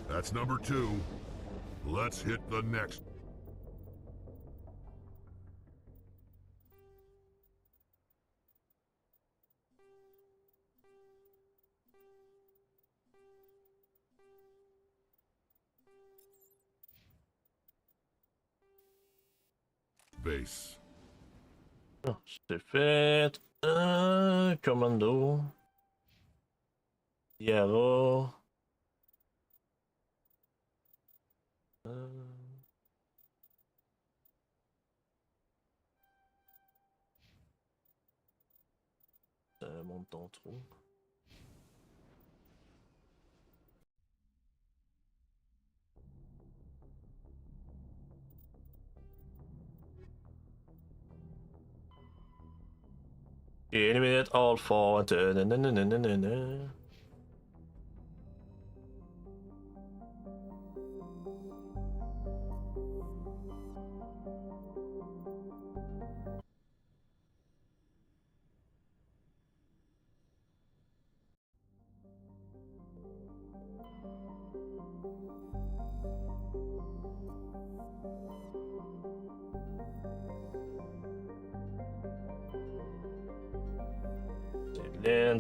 That's number 2. Let's hit the next. Base. C'est fait. Commando. Yara. Monte ton trou. Eliminate all four. C'est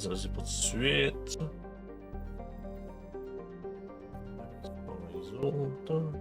ça c'est pour tout de suite. C'est pour les autres.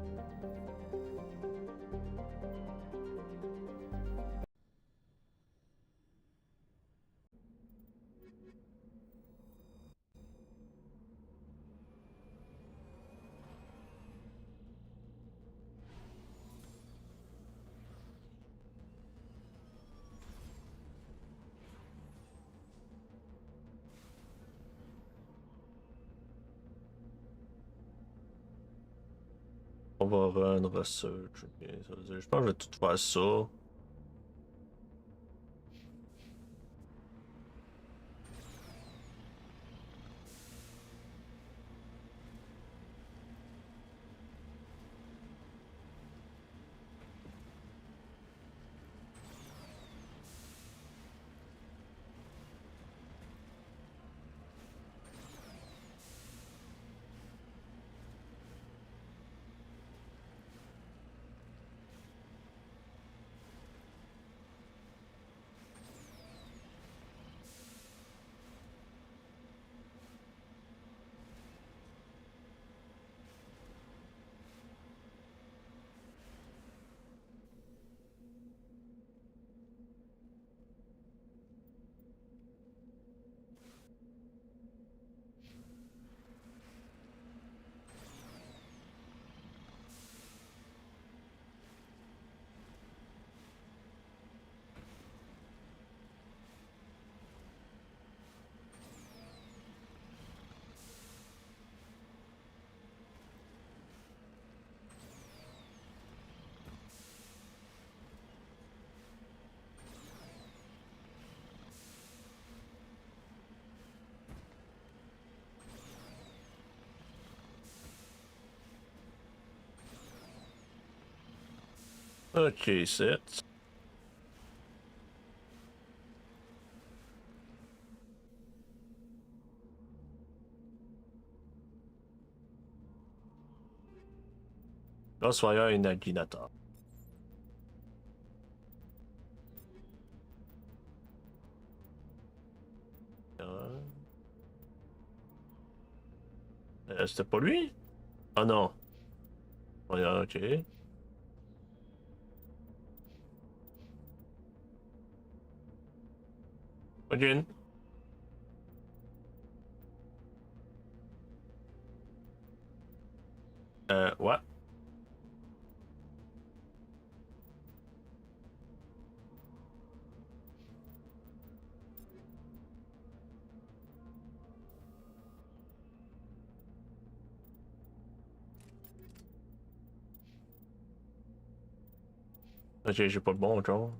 On va run research. Okay. Ça veut dire, je pense que je vais tout faire ça. Ok, set. Crossfire et Naginator. C'était pas lui? Ah non. Ok. Ok. Ouais. Ok, j'ai pas le bon encore.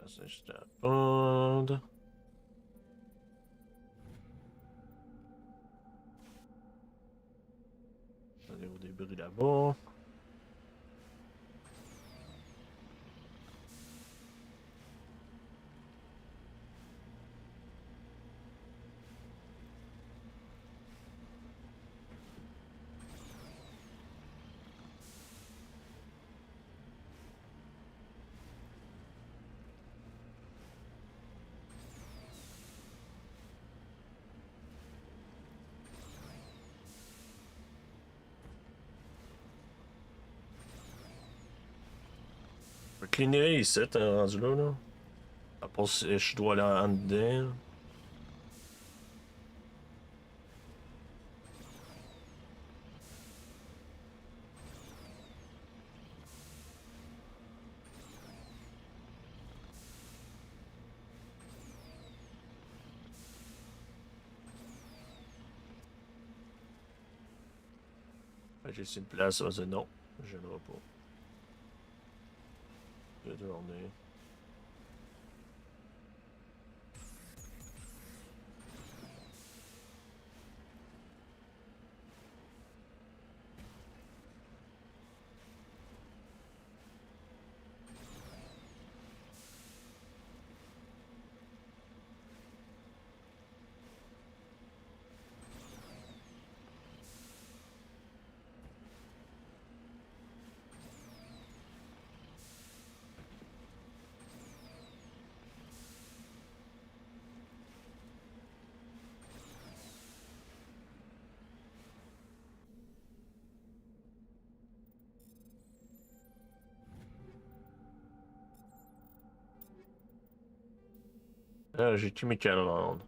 c'est juste à prendre. Aller au débris là-bas. Je vais cleaner ici, t'es rendu là, là. À part si je dois aller en dedans. J'ai ici une place, ça va dire non, je ne vais pas. Je vais tourner. J'ai tué mes camarades.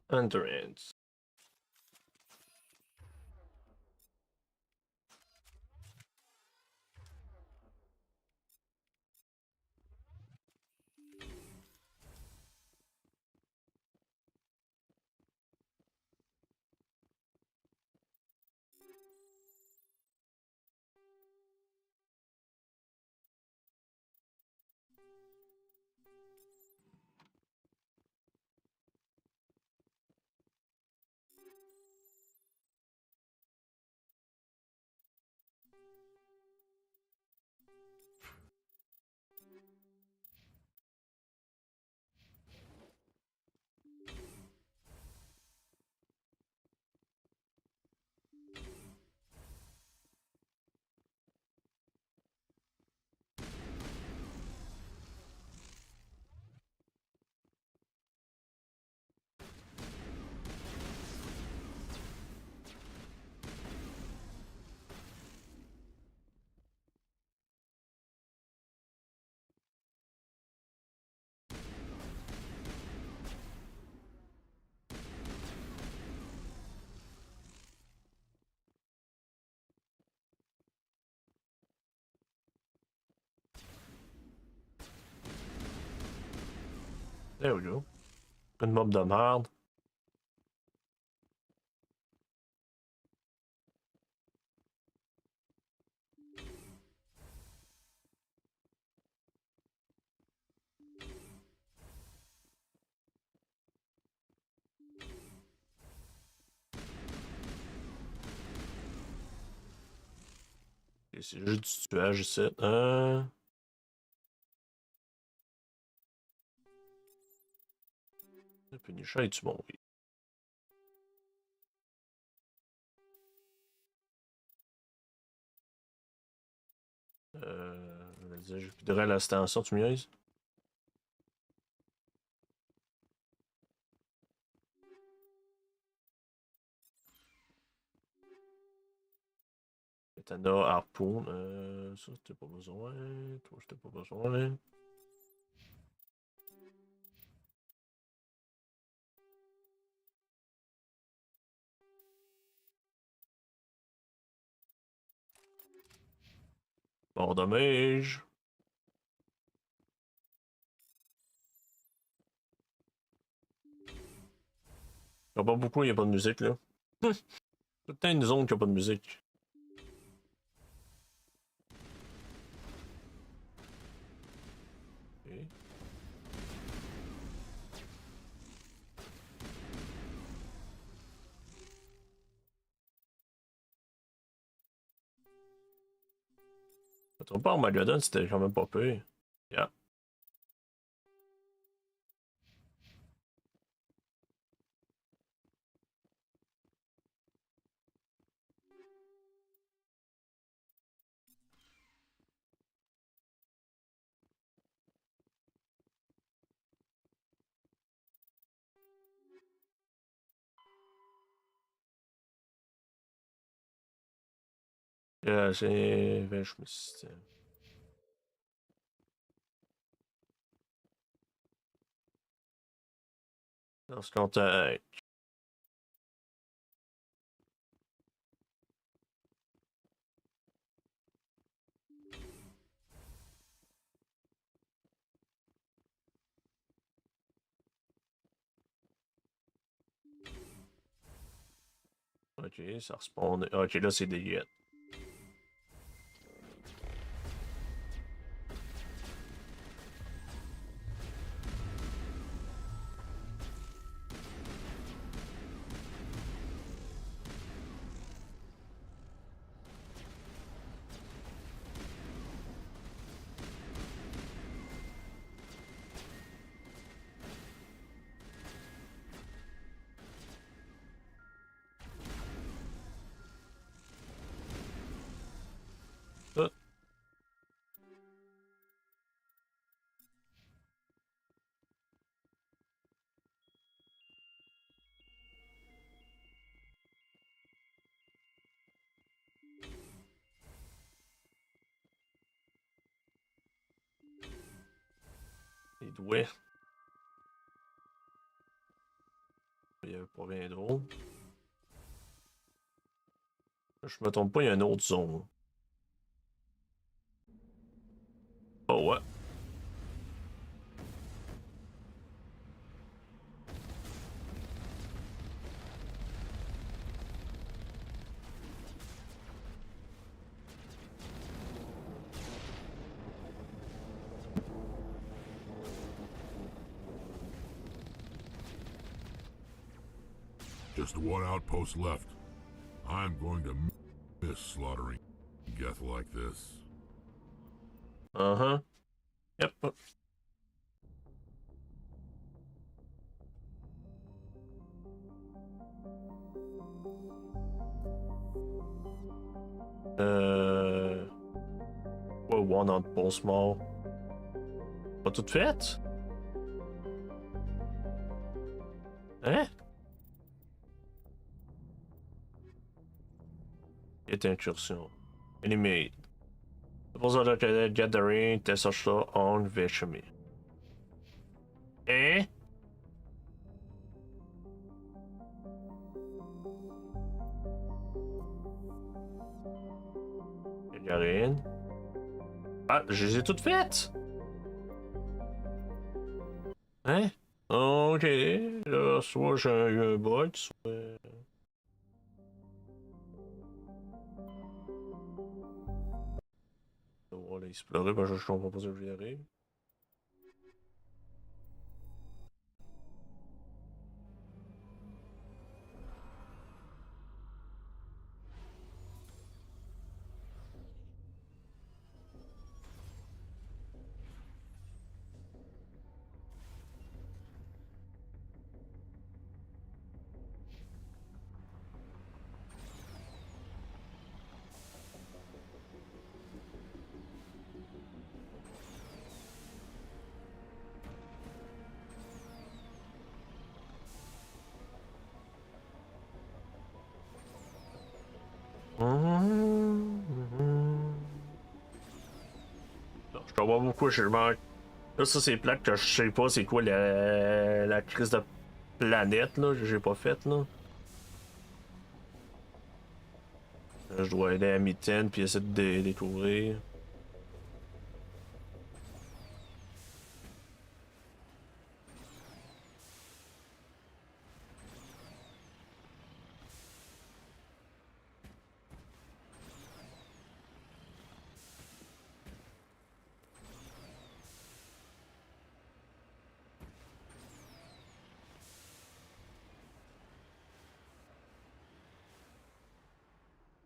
Endurance. There we go. Une mob de merde. C'est juste du tuage ici. Le Punisher est-tu bon? Oui. Je vais dire, j'ai plus de réelle extension, tu me niaises? Katana, harpoon, ça t'as pas besoin. Toi, je t'ai pas besoin. Bon dommage. Il y a pas beaucoup, il n'y a pas de musique là. Tout le temps une zone qui a pas de musique. Ok. Je me trompe pas, Armageddon, c'était quand même pas pire. Yeah. C'est 20 chemises. Dans ce contexte. Ok, ça respawn. Ok, là c'est des guettes. Il doit. Il y a pas bien d'autre. Je me trompe pas, il y a une autre zone. Oh ouais. Just one outpost left. I'm going to miss slaughtering Geth like this. Uh-huh. Yep. Ouais, one outpost mort. Pas tout fait? Hein? Et incursion. Enemy. Suppose that gathering test ça on Veshami. Hein? Y'a rien. Ah, je les ai toutes faites! Hein? Ok, là, soit j'ai eu un bug, soit... On va aller explorer, parce que je comprends pas ce que j'y arrive. Je dois voir beaucoup, je manque. Là, ça, c'est plate que je sais pas c'est quoi la crise de planète, là, que j'ai pas faite, là. Je dois aider à mitaine puis essayer de découvrir.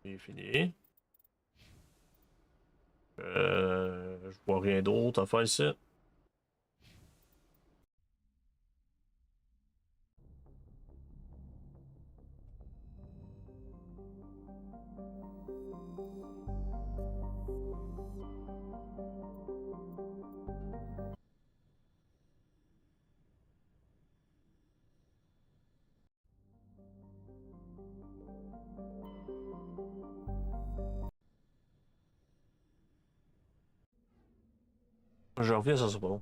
C'est fini. Je vois rien d'autre à faire ici. Je reviens, ça c'est bon.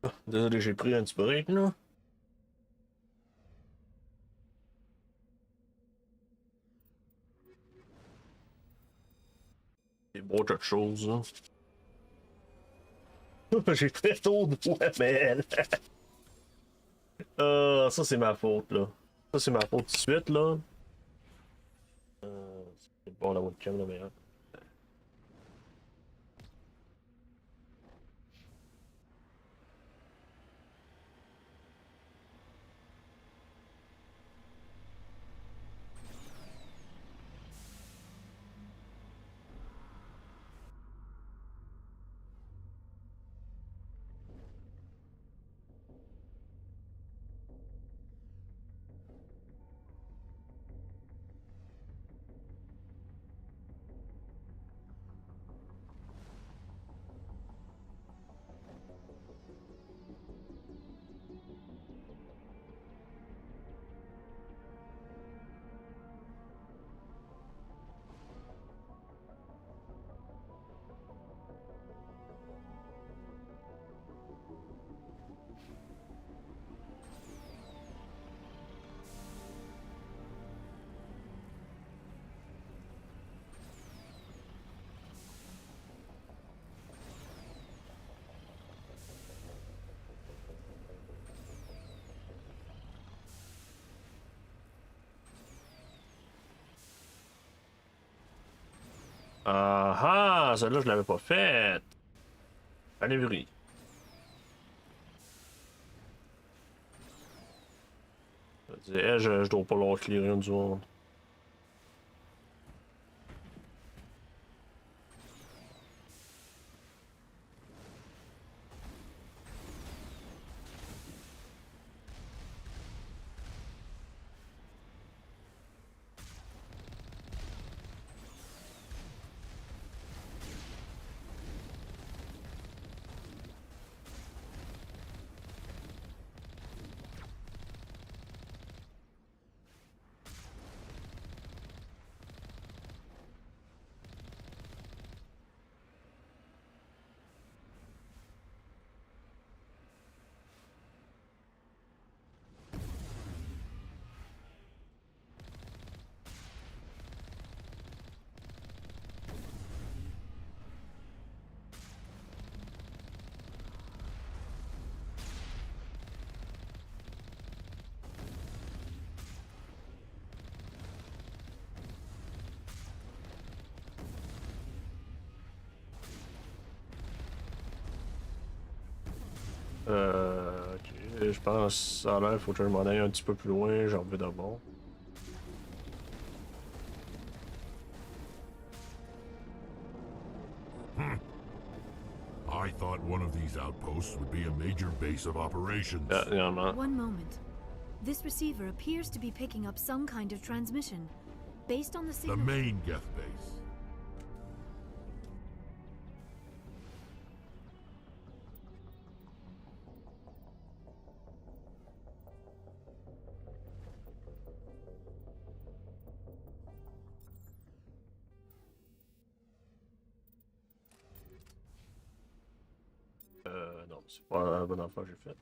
Ah, désolé, j'ai pris un petit break, là. C'est beau, quelque chose, là. J'ai fait trop de fois, man. Ça, c'est ma faute, là. Ça, c'est ma faute tout de suite, là. C'est bon, la webcam, là, mais... Ah ah, celle-là, je l'avais pas faite. Allez, vrille. Je dois pas leur clearer du monde. Ok, je pense que ça a l'air, faut que je m'en aille un petit peu plus loin, j'en veux d'abord. I thought one of these outposts would be a major base of operations. One moment. This receiver appears to be picking up some kind of transmission. Based on the signal... The main Geth base. Non, c'est pas la bonne affaire que j'ai faite.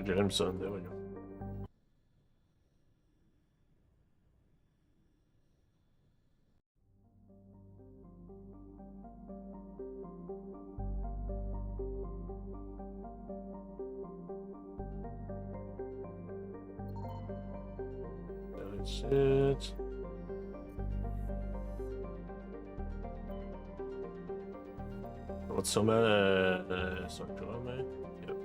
Jameson, there we go. That's it. On va sûrement ça comme, hein? Yep.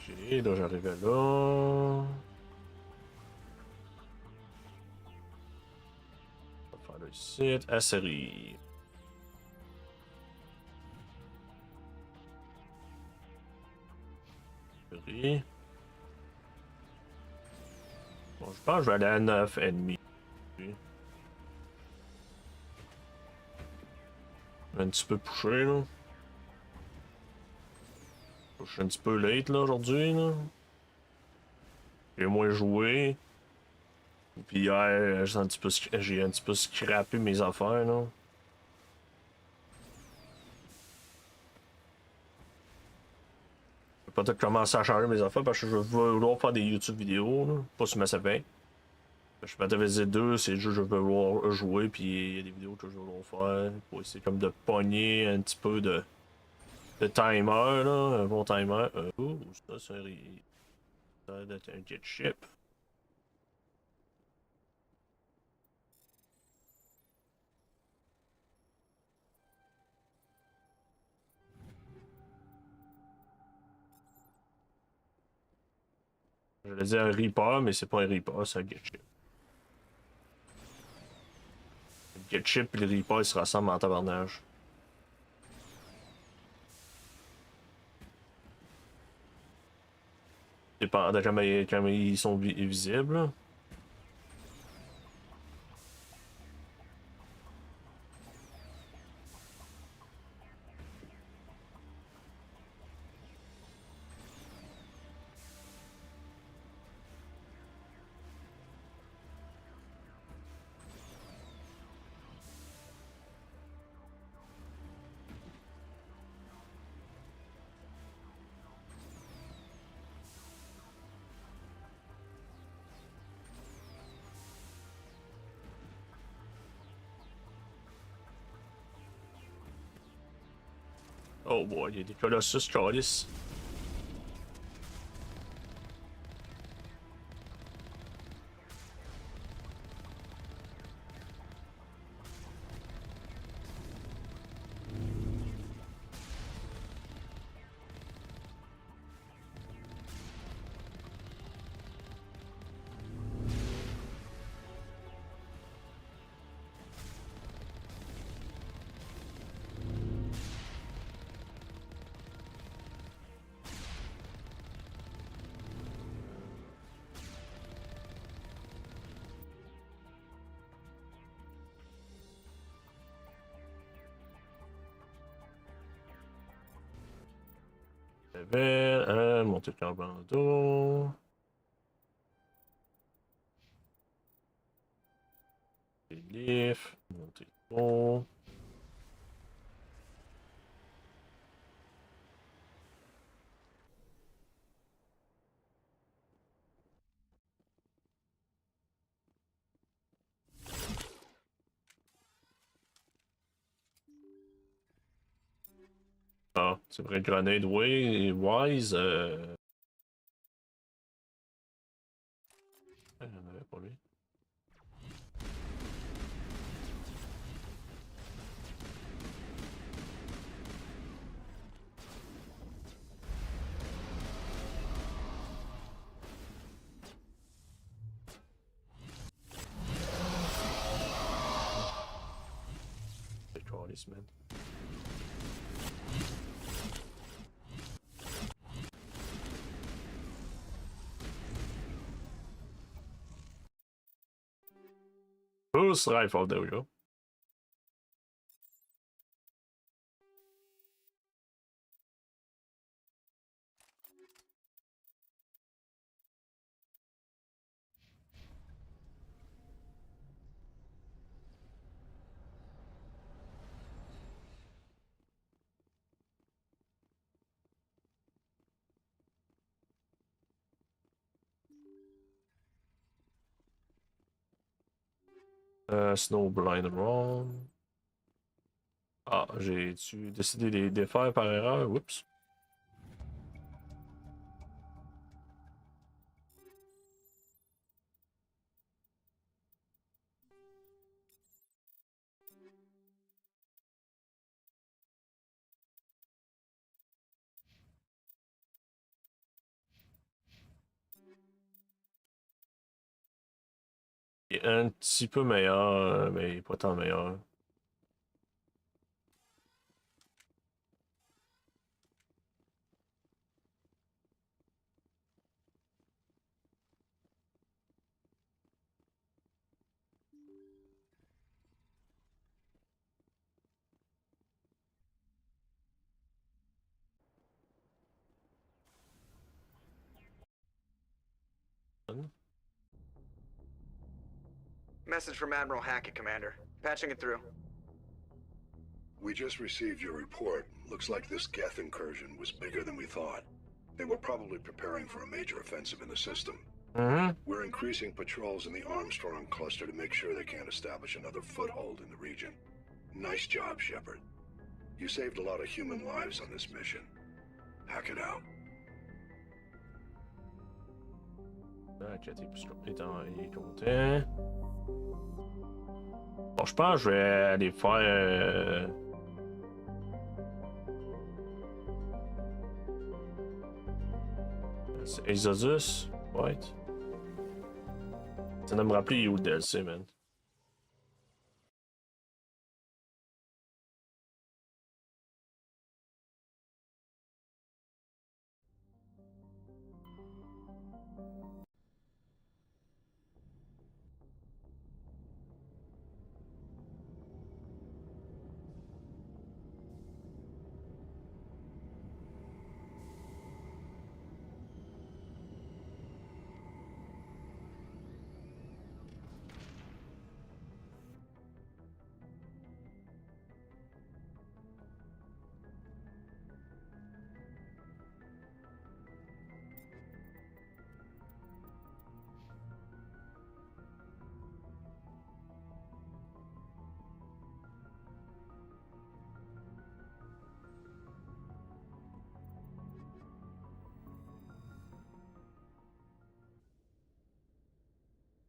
Ok, là j'arrivais là. On va faire le site. À série. Série. Bon, je pense que je vais aller à 9,5. Un petit peu poussé là. Je suis un petit peu late là aujourd'hui là. J'ai moins joué. Puis hier, j'ai un petit peu scrappé mes affaires là. Je vais peut-être commencer à changer mes affaires parce que je veux vouloir faire des YouTube vidéos là. Pas sur ma Mass. Je m'attends à dire 2, c'est juste que je veux voir jouer, puis il y a des vidéos que je veux voir faire pour essayer comme de pogner un petit peu de timer, là, un bon timer. Oh, ça a l'air d'être un jet ship. Je voulais dire un Reaper, mais c'est pas un Reaper, c'est un jet ship. Le jet ship et le Reaper, ils se ressemblent en tabarnage. Dépend de comment ils sont visibles. Là. Oh boy, il y a des Colossus Chalice. Monter le carbando. Relief. Monter le pont. Ah, c'est vrai, Grenade Wise. Il y en avait pas lui. C'est Charlie, man. Who's rifle? There we go. Snowblind Wrong. Ah, j'ai-tu décidé de les défaire par erreur? Oups. est un petit peu meilleur, mais pas tant meilleur. Message from Admiral Hackett, Commander. Patching it through. We just received your report. Looks like this Geth incursion was bigger than we thought. They were probably preparing for a major offensive in the system. We're increasing patrols in the Armstrong cluster to make sure they can't establish another foothold in the region. Nice job, Shepard. You saved a lot of human lives on this mission. Hack it out. Ok, il est content. Bon, je pense que je vais aller faire. C'est Exodus, right? Ça de me rappeler il est où le DLC, man.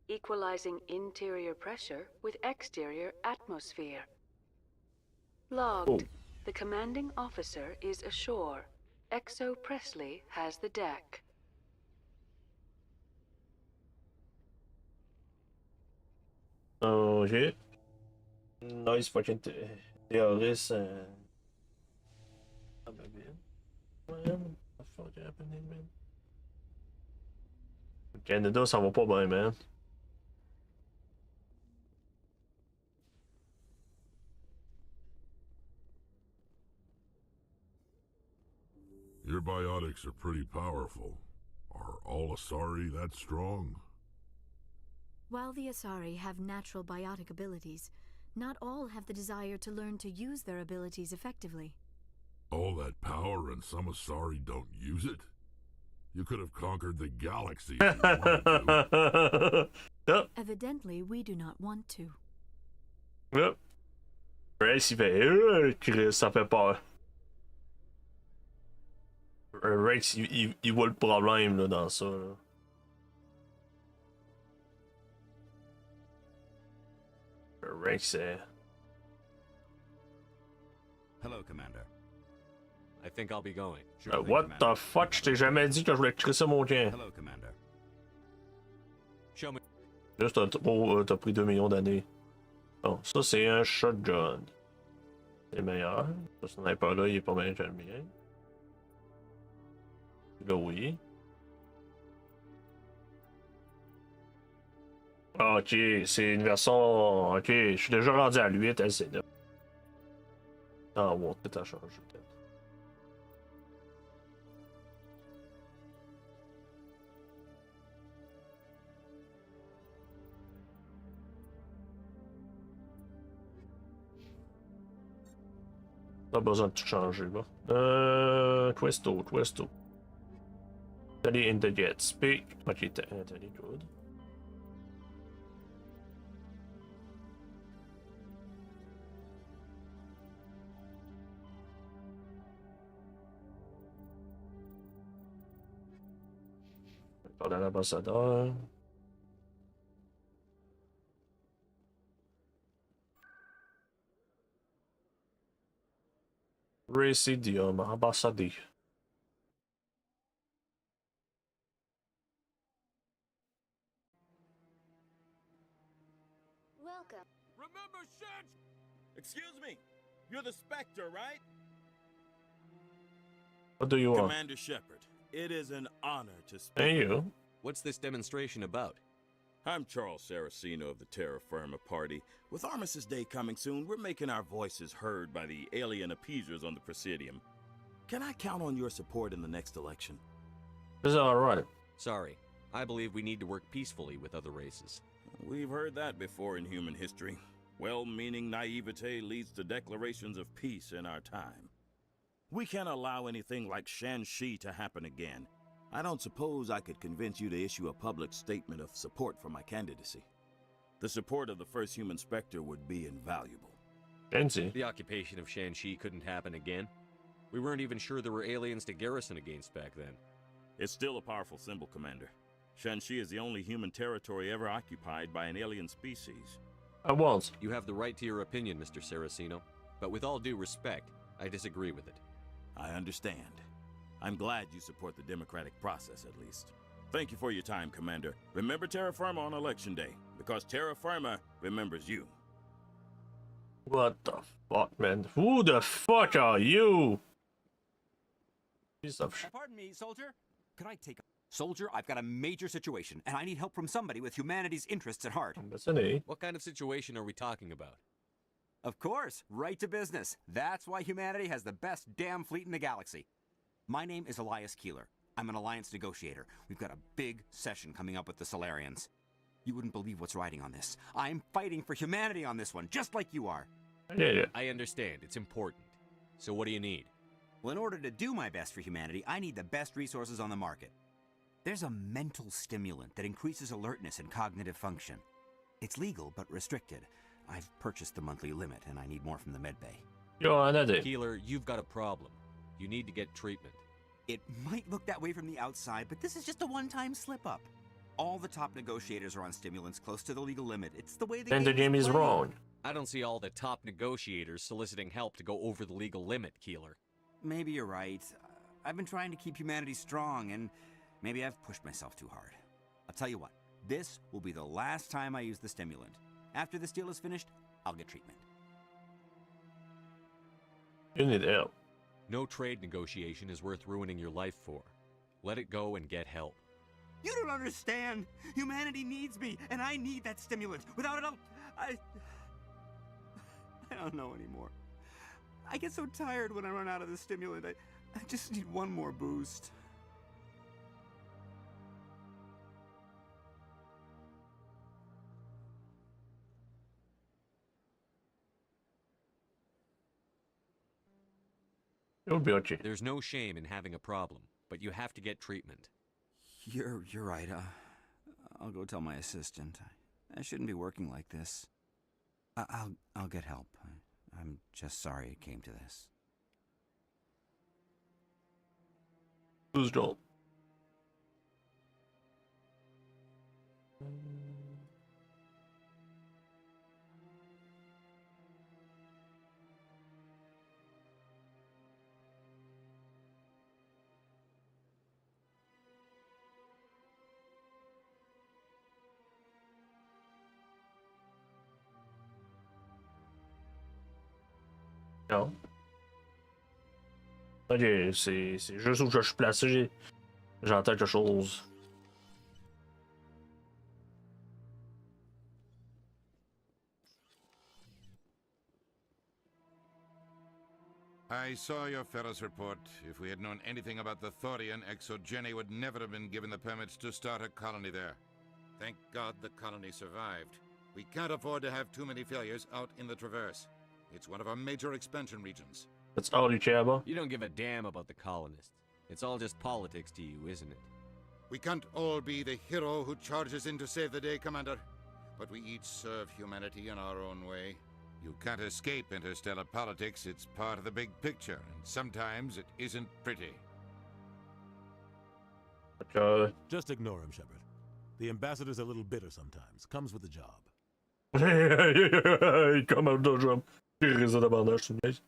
Equalizing interior pressure with exterior atmosphere. Logged. The commanding officer is ashore. Exo Presley has the deck. Ok. Nice fucking terrorist. Ah ben bien. Man, what the fuck happening, man? Le Canada, ça va pas bien, man. Your biotics are pretty powerful. Are all Asari that strong? While the Asari have natural biotic abilities, not all have the desire to learn to use their abilities effectively. All that power and some Asari don't use it? You could have conquered the galaxy if you wanted to. Evidently, we do not want to. Yep. Race, il fait Chris, ça fait peur. Rex, il voit le problème là, dans ça. Là. Rex, Hello, Commander. I think I'll be going. What the fuck? Je t'ai jamais dit que je voulais crisser mon camp. Hello, Commander. Show me. Juste t'as pris 2 millions d'années. Bon, ça c'est un shotgun. C'est meilleur. Ce sniper là, il est pas bien que le mien. Là, oui. Ok, c'est une version. Ok, je suis déjà rendu à 8, elle c'est là. Ah, ouais, tout a changé peut-être. Pas besoin de tout changer là. Questo. Study in the jet speak. Ok, t'allez, good. Parler à l'ambassadeur. Résidium, ambassadeur. welcome. Remember Shan... Excuse me. You're the Spectre, right? What do you want? Commander Shepard, it is an honor to speak. Thank you. What's this demonstration about? I'm Charles Saraceno of the Terra Firma Party. With Armistice Day coming soon, we're making our voices heard by the alien appeasers on the Presidium. Can I count on your support in the next election? Is that alright? Sorry. I believe we need to work peacefully with other races. We've heard that before in human history. Well-meaning naivete leads to declarations of peace in our time. We can't allow anything like Shan-Shi to happen again. I don't suppose I could convince you to issue a public statement of support for my candidacy. The support of the first human Spectre would be invaluable. Fancy. The occupation of Shan-Shi couldn't happen again. We weren't even sure there were aliens to garrison against back then. It's still a powerful symbol, Commander. Shan-Shi is the only human territory ever occupied by an alien species. I won't. You have the right to your opinion, Mr. Saraceno, but with all due respect, I disagree with it. I understand. I'm glad you support the democratic process, at least. Thank you for your time, Commander. Remember Terra Firma on Election Day, because Terra Firma remembers you. What the fuck, man? Who the fuck are you? Piece of shit. Pardon me, soldier. Could I take a... Soldier, I've got a major situation, and I need help from somebody with humanity's interests at heart. What kind of situation are we talking about? Of course, right to business. That's why humanity has the best damn fleet in the galaxy. My name is Elias Keeler. I'm an alliance negotiator. We've got a big session coming up with the Solarians. You wouldn't believe what's riding on this. I'm fighting for humanity on this one, just like you are. Yeah. I understand. It's important. So what do you need? Well, in order to do my best for humanity, I need the best resources on the market. There's a mental stimulant that increases alertness and cognitive function. It's legal, but restricted. I've purchased the monthly limit, and I need more from the medbay. Keeler, you've got a problem. You need to get treatment. It might look that way from the outside, but this is just a one-time slip-up. All the top negotiators are on stimulants close to the legal limit. It's the way the game is wrong. I don't see all the top negotiators soliciting help to go over the legal limit, Keeler. Maybe you're right. I've been trying to keep humanity strong, and maybe I've pushed myself too hard. I'll tell you what, this will be the last time I use the stimulant. After this deal is finished, I'll get treatment. You need help. No trade negotiation is worth ruining your life for. Let it go and get help. You don't understand! Humanity needs me, and I need that stimulant. Without it, I don't know anymore. I get so tired when I run out of the stimulant. I just need one more boost. There's no shame in having a problem, but you have to get treatment. You're right. I'll go tell my assistant. I shouldn't be working like this. I'll get help. I'm just sorry it came to this. Who's Joel? Non. Ok, c'est juste où je suis placé, j'entends quelque chose. I saw your Ferris report. If we had known anything about the Thorian, Exogeny would never have been given the permits to start a colony there. Thank God the colony survived. We can't afford to have too many failures out in the Traverse. It's one of our major expansion regions. That's all you care about? You don't give a damn about the colonists. It's all just politics to you, isn't it? We can't all be the hero who charges in to save the day, Commander. But we each serve humanity in our own way. You can't escape interstellar politics. It's part of the big picture, and sometimes it isn't pretty. Just ignore him, Shepard. The ambassador's a little bitter sometimes. Comes with the job. Come out the job. Crise de bandage, c'est nice.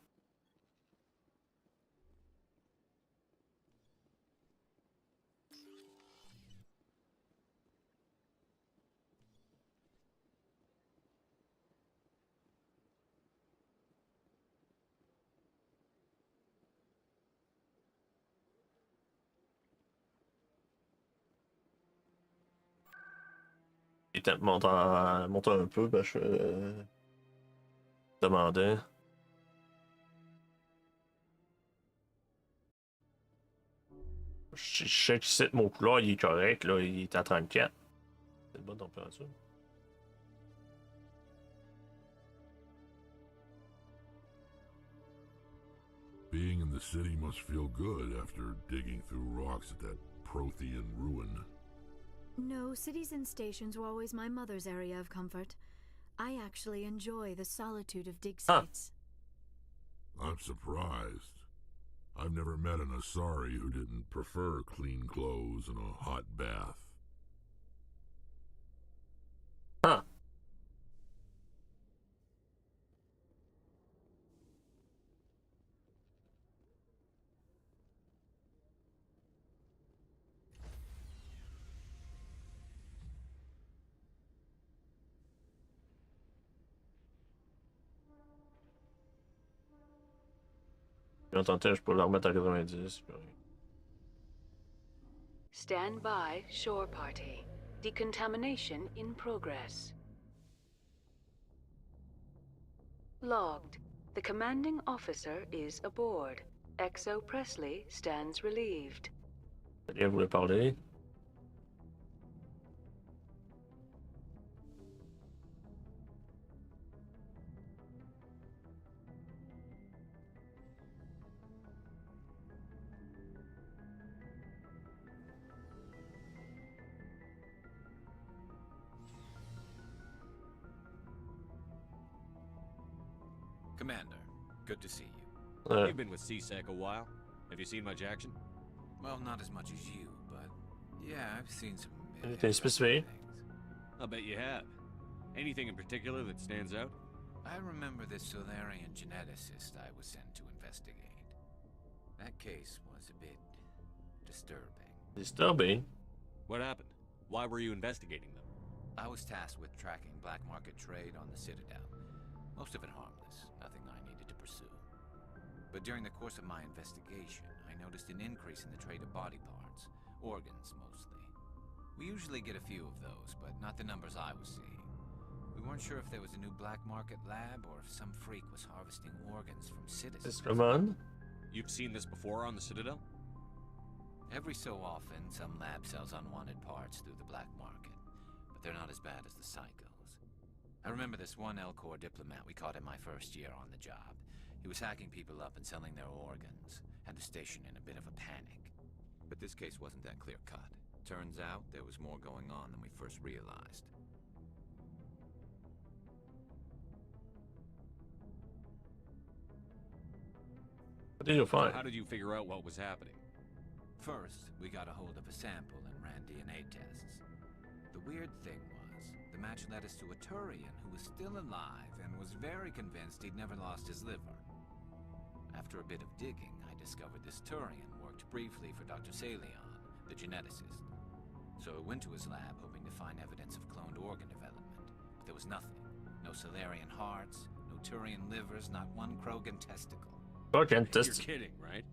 peut-être monter un peu, ben je demandais. Je sais que c'est mon couleur, il est correct, là, il est à 34. C'est une bonne température. Being in the city must feel good after digging through rocks at that Prothean ruin. No, cities and stations were always my mother's area of comfort. I actually enjoy the solitude of dig sites. I'm surprised. I've never met an Asari who didn't prefer clean clothes and a hot bath. Huh. En tant que je peux la remettre à 90. Stand by, shore party. Decontamination in progress. Logged. The commanding officer is aboard. Exo Presley stands relieved. Quelqu'un voulait parler. Commander, good to see you. You've been with CSEC a while. Have you seen much action? Well, not as much as you, but yeah, I've seen some. Anything specific? I'll bet you have. Anything in particular that stands out? I remember this Solarian geneticist I was sent to investigate. That case was a bit disturbing. Disturbing? What happened? Why were you investigating them? I was tasked with tracking black market trade on the Citadel. Most of it harmless, nothing I needed to pursue. But during the course of my investigation, I noticed an increase in the trade of body parts, organs mostly. We usually get a few of those, but not the numbers I was seeing. We weren't sure if there was a new black market lab or if some freak was harvesting organs from citizens. Come on. You've seen this before on the Citadel? Every so often, some lab sells unwanted parts through the black market, but they're not as bad as the psychos. I remember this one Elcor diplomat we caught in my first year on the job. He was hacking people up and selling their organs. Had the station in a bit of a panic. But this case wasn't that clear-cut. Turns out there was more going on than we first realized. What did you find? So how did you figure out what was happening? First, we got a hold of a sample and ran DNA tests. The weird thing was, the match led us to a Turian who was still alive and was very convinced he'd never lost his liver. After a bit of digging, I discovered this Turian worked briefly for Dr. Salion, the geneticist. So I went to his lab hoping to find evidence of cloned organ development, but there was nothing. No Solarian hearts, no Turian livers, not one Krogan testicle. Krogan You're kidding, right?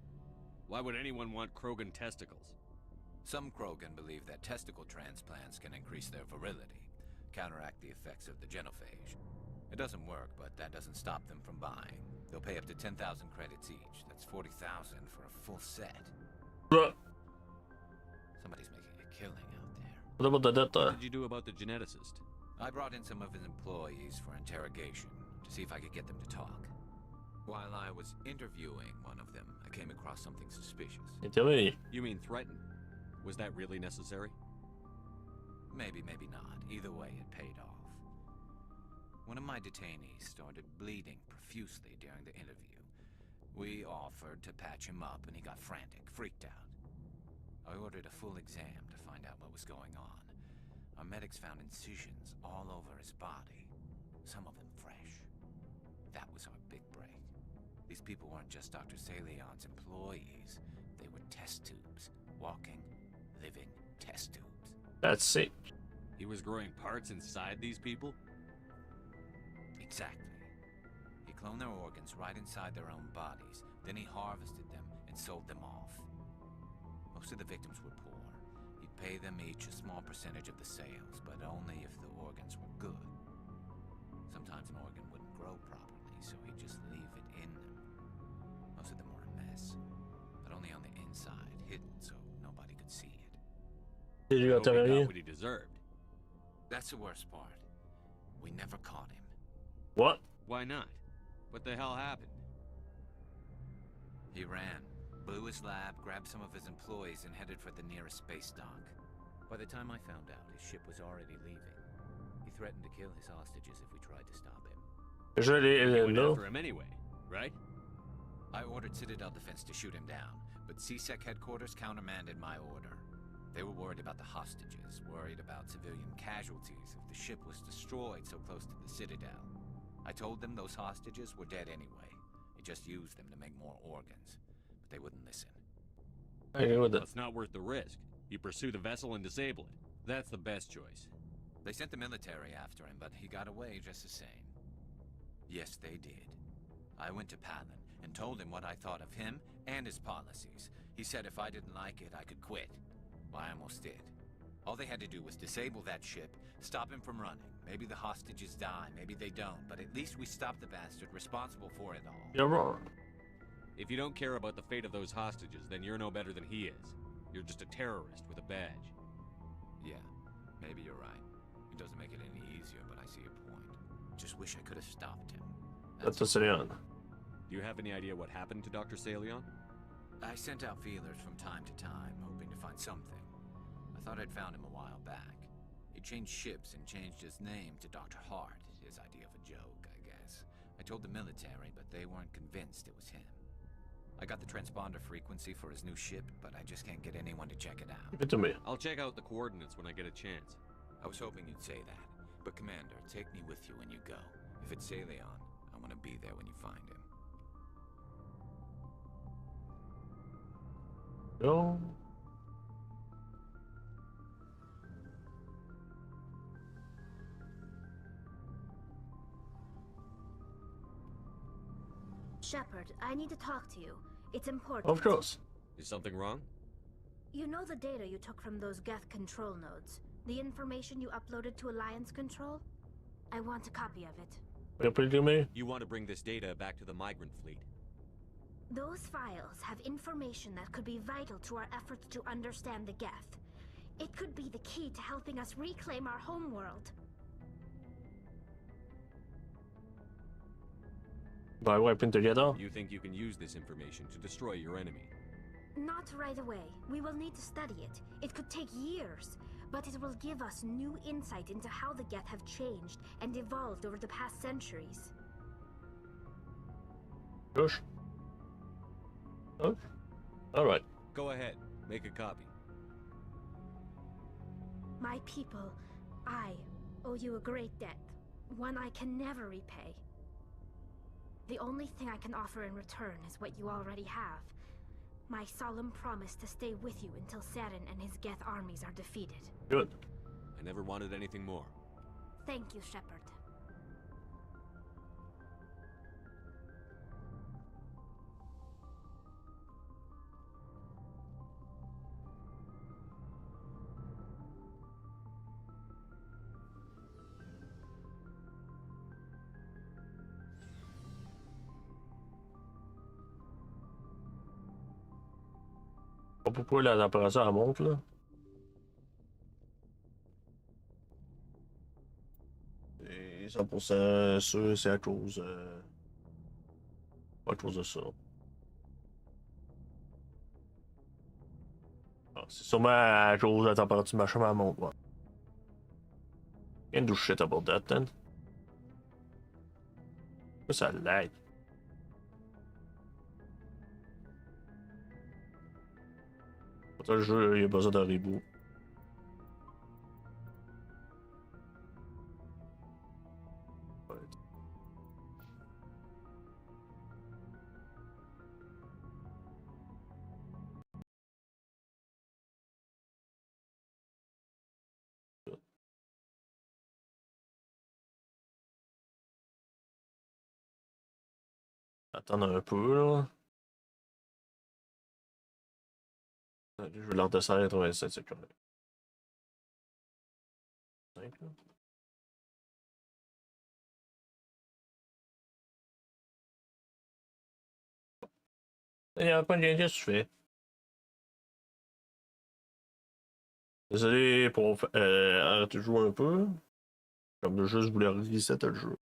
Why would anyone want Krogan testicles? Some Krogan believe that testicle transplants can increase their virility, counteract the effects of the genophage. It doesn't work, but that doesn't stop them from buying. They'll pay up to 10,000 credits each. That's 40,000 for a full set. Somebody's making a killing out there. What about the data? What did you do about the geneticist? I brought in some of his employees for interrogation to see if I could get them to talk. While I was interviewing one of them, I came across something suspicious. You mean threaten? Was that really necessary? Maybe, maybe not. Either way, it paid off. One of my detainees started bleeding profusely during the interview. We offered to patch him up, and he got frantic, freaked out. I ordered a full exam to find out what was going on. Our medics found incisions all over his body, some of them fresh. That was our big break. These people weren't just Dr. Salion's employees. They were test tubes. Walking, living test tubes. That's sick. He was growing parts inside these people? Exactly. He cloned their organs right inside their own bodies. Then he harvested them and sold them off. Most of the victims were poor. He'd pay them each a small percentage of the sales, but only if the Sometimes an organ wouldn't grow properly, so he'd just leave it in them. Most of them were a mess, but only on the inside, hidden so nobody could see it. Did you Hope he got what he deserved. That's the worst part. We never caught him. What? Why not? What the hell happened? He ran, blew his lab, grabbed some of his employees, and headed for the nearest space dock. By the time I found out, his ship was already leaving. He threatened to kill his hostages if we tried to stop him. You went after him anyway, right? I ordered Citadel Defense to shoot him down, but CSEC headquarters countermanded my order. They were worried about the hostages, worried about civilian casualties if the ship was destroyed so close to the Citadel. I told them those hostages were dead anyway. They just used them to make more organs, but they wouldn't listen. It's not worth the risk. You pursue the vessel and disable it. That's the best choice. They sent the military after him, but he got away just the same. Yes, they did. I went to Palin and told him what I thought of him and his policies. He said if I didn't like it, I could quit. Well, I almost did. All they had to do was disable that ship, stop him from running. Maybe the hostages die, maybe they don't, but at least we stopped the bastard responsible for it all. You're wrong. If you don't care about the fate of those hostages, then you're no better than he is. You're just a terrorist with a badge. Yeah, maybe you're right. It doesn't make it any easier, but I see your point. Just wish I could have stopped him. That's a Salion. Do you have any idea what happened to Dr. Salion? I sent out feelers from time to time, hoping to find something. I thought I'd found him a while back. He changed ships and changed his name to Dr. Hart, his idea of a joke, I guess. I told the military, but they weren't convinced it was him. I got the transponder frequency for his new ship, but I just can't get anyone to check it out. Give it to me. I'll check out the coordinates when I get a chance. I was hoping you'd say that. But Commander, take me with you when you go. If it's Salion, I want to be there when you find him. No. Shepard, I need to talk to you. It's important. Of course. Is something wrong? You know the data you took from those Geth control nodes? The information you uploaded to Alliance Control? I want a copy of it. You want to bring this data back to the migrant fleet? Those files have information that could be vital to our efforts to understand the Geth. It could be the key to helping us reclaim our homeworld. By working together? You think you can use this information to destroy your enemy? Not right away. We will need to study it. It could take years, but it will give us new insight into how the Geth have changed and evolved over the past centuries. Gosh. Oh. Alright. Go ahead. Make a copy. My people, I owe you a great debt. One I can never repay. The only thing I can offer in return is what you already have. My solemn promise to stay with you until Saren and his Geth armies are defeated. Good. I never wanted anything more. Thank you, Shepard. Pourquoi la température elle monte là? Et 100% sûr c'est à cause pas à cause de ça. Ah, c'est sûrement à cause de la température machin elle monte. Ouais. Can't do shit about that then. Pourquoi ça lag? Le jeu, il a besoin d'un reboot. Ouais. Attendre un peu là. Je vais leur descendre à 87, c'est correct. 5 là. Il y a pas de lien, qu'est-ce que tu fais? Désolé pour arrêter de jouer un peu. Comme de juste vouloir reset le jeu.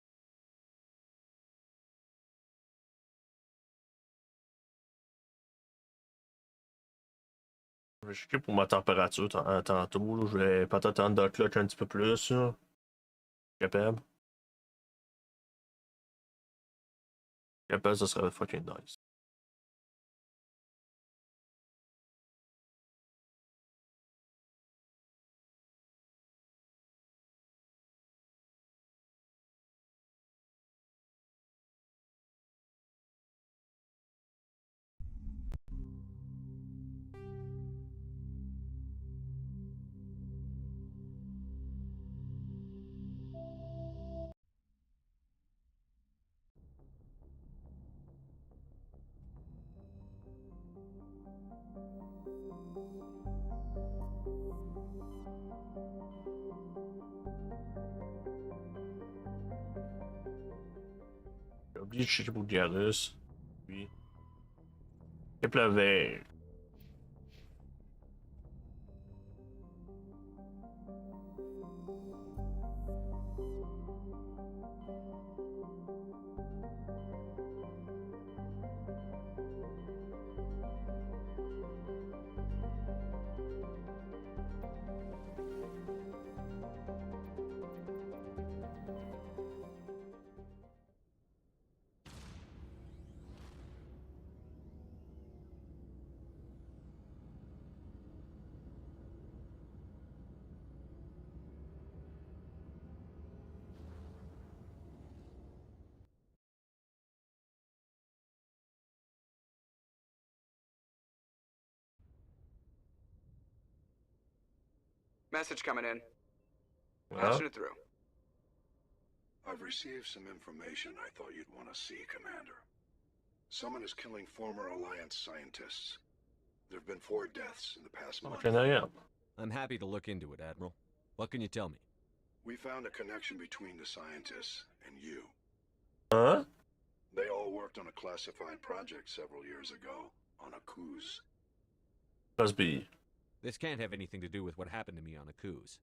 Je vais checker pour ma température tantôt. Là. Je vais peut-être attendre le clock un petit peu plus. Là. Capable. Capable, ça serait fucking nice. J'ai oublié de checker pour Garus. Oui. Et puis la veille. Message coming in. Well. Patching it through. I've received some information I thought you'd want to see, Commander. Someone is killing former Alliance scientists. There have been 4 deaths in the past month. I'm happy to look into it, Admiral. What can you tell me? We found a connection between the scientists and you. Huh? They all worked on a classified project several years ago, on a cruise. Must be. This can't have anything to do with what happened to me on a cruise.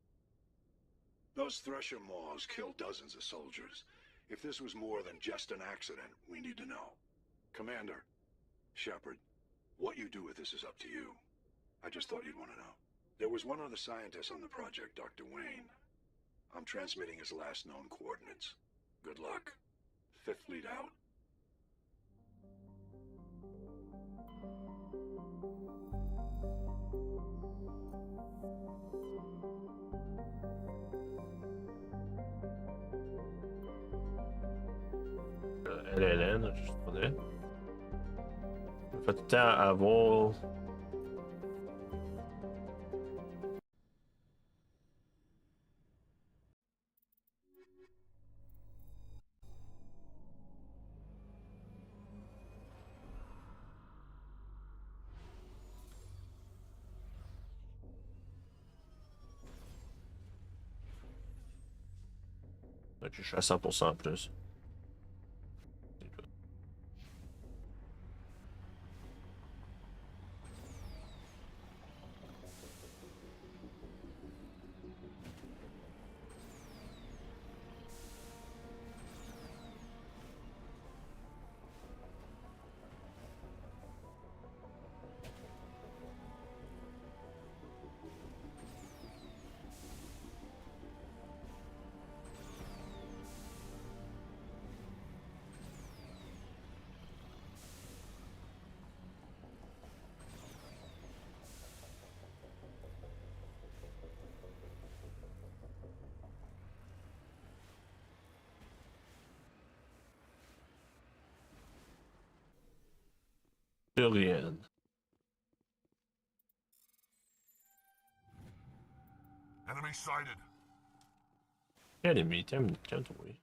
Those Thresher Maws killed dozens of soldiers. If this was more than just an accident, we need to know. Commander, Shepard, what you do with this is up to you. I just thought you'd want to know. There was one other scientist on the project, Dr. Wayne. I'm transmitting his last known coordinates. Good luck. 5th Fleet out. LLN, je suppose. On fait tout le temps avoir. Ok, je suis à 100% en plus. Rien. Enemy sighted. Enemy, calme-toi.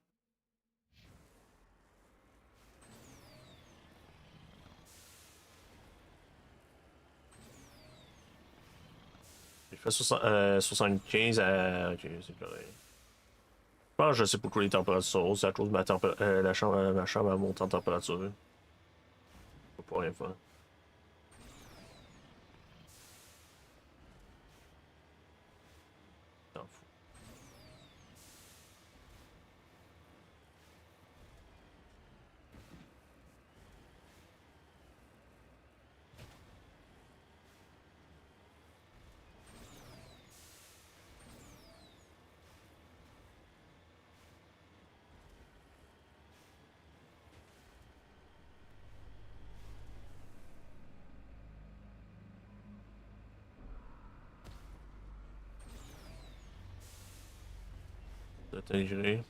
J'ai fait 75 à. Ok, c'est correct. Je pense que je sais pourquoi les températures sont hautes, c'est à cause de ma chambre elle monte en température. Faut pas rien faire. D'intégrer.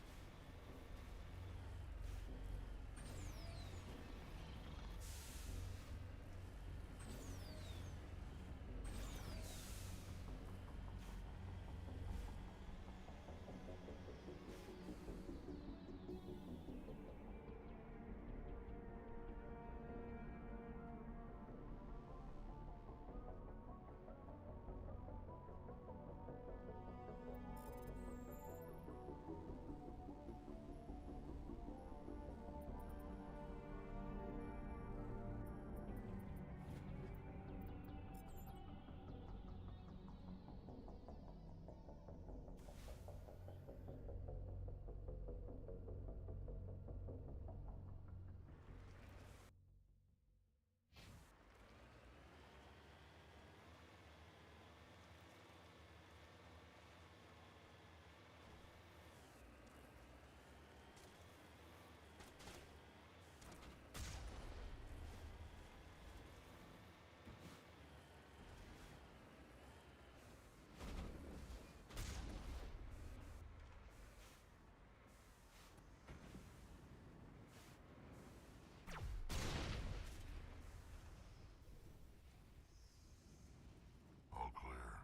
All clear.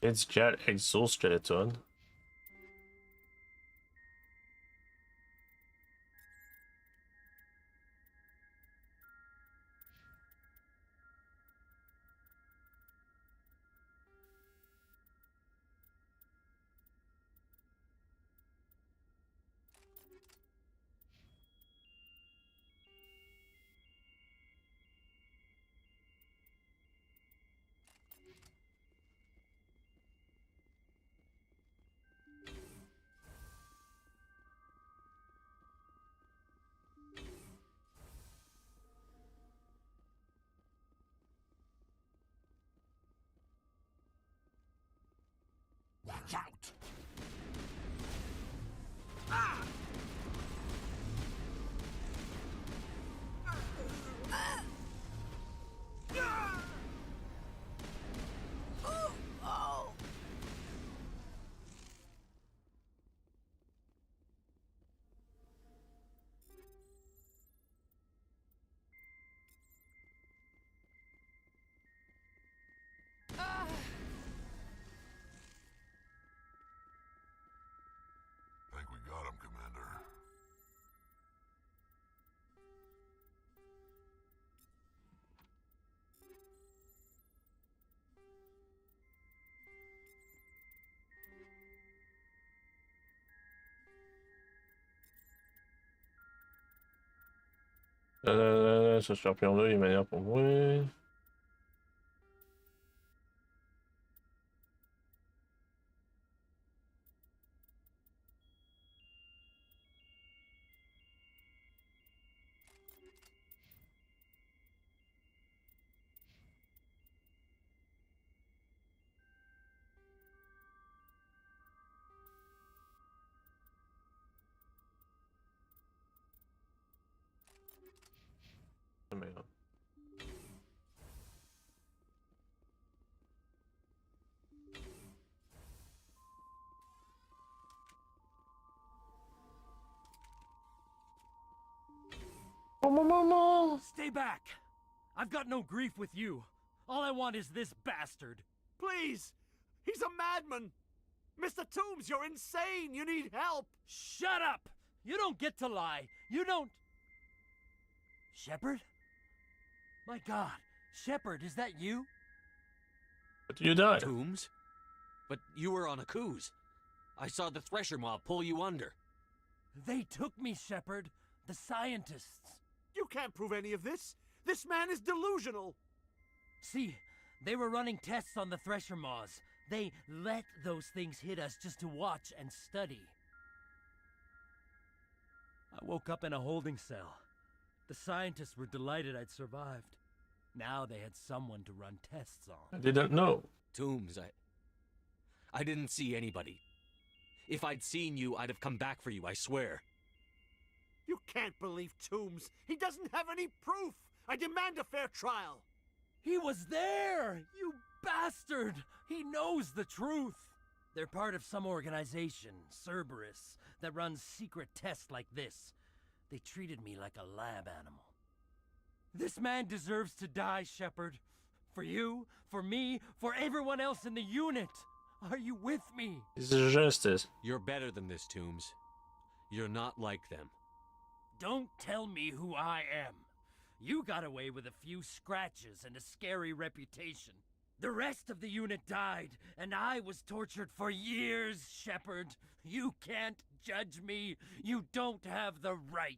Édicat exoskeleton. Watch out! Think we got him, Commander. Ce champion-là, il est meilleur pour moi. C'est meilleur. Stay back! I've got no grief with you. All I want is this bastard. Please! He's a madman! Mr. Toombs, you're insane! You need help! Shut up! You don't get to lie. You don't... Shepard? My God. Shepard, is that you? But you died. Toombs? But you were on a cruise. I saw the Thresher mob pull you under. They took me, Shepard. The scientists. You can't prove any of this! This man is delusional! See, they were running tests on the Thresher moths. They let those things hit us just to watch and study. I woke up in a holding cell. The scientists were delighted I'd survived. Now they had someone to run tests on. I didn't know. Toombs, I didn't see anybody. If I'd seen you, I'd have come back for you, I swear. You can't believe Toombs. He doesn't have any proof. I demand a fair trial. He was there! You bastard! He knows the truth. They're part of some organization, Cerberus, that runs secret tests like this. They treated me like a lab animal. This man deserves to die, Shepard. For you, for me, for everyone else in the unit. Are you with me? This is justice. You're better than this, Toombs. You're not like them. Don't tell me who I am. You got away with a few scratches and a scary reputation. The rest of the unit died, and I was tortured for years, Shepard. You can't judge me. You don't have the right.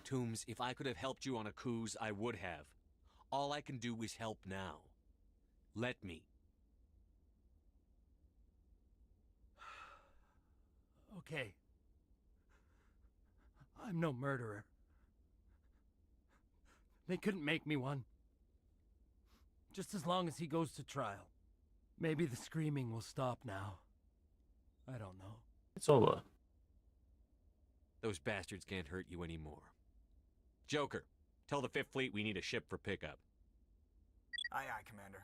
Toombs, if I could have helped you on a cruise, I would have. All I can do is help now. Let me. Okay. I'm no murderer. They couldn't make me one. Just as long as he goes to trial. Maybe the screaming will stop now. I don't know. It's over. Those bastards can't hurt you anymore. Joker, tell the Fifth Fleet we need a ship for pickup. Aye, aye, Commander.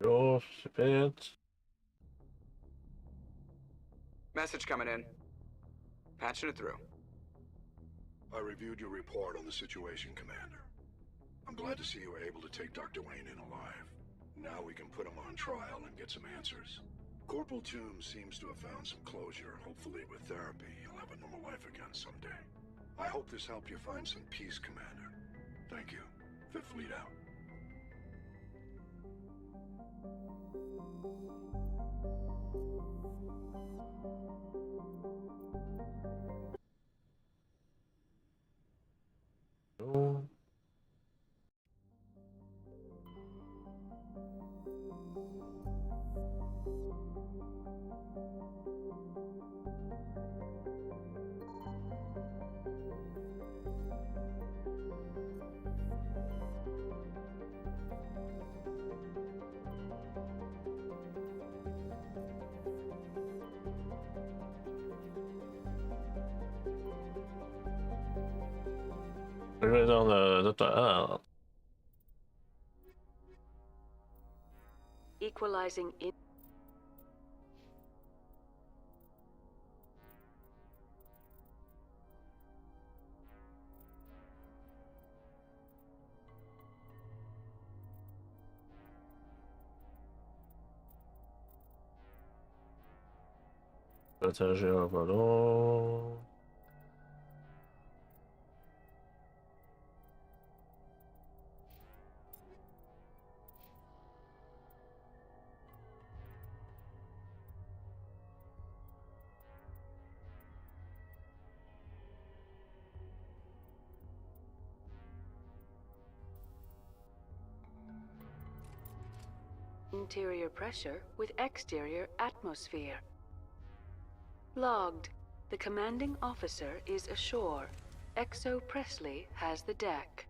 Oh, shit. Message coming in. Patching it through. I reviewed your report on the situation, Commander. I'm glad to see you were able to take Dr. Wayne in alive. Now we can put him on trial and get some answers. Corporal Toombs seems to have found some closure. Hopefully with therapy, he'll have a normal life again someday. I hope this helped you find some peace, Commander. Thank you. Fifth Fleet out. Oh. Dans le... Equalizing in. Partager un ballon. Interior pressure with exterior atmosphere. Logged. The commanding officer is ashore. Exo Presley has the deck.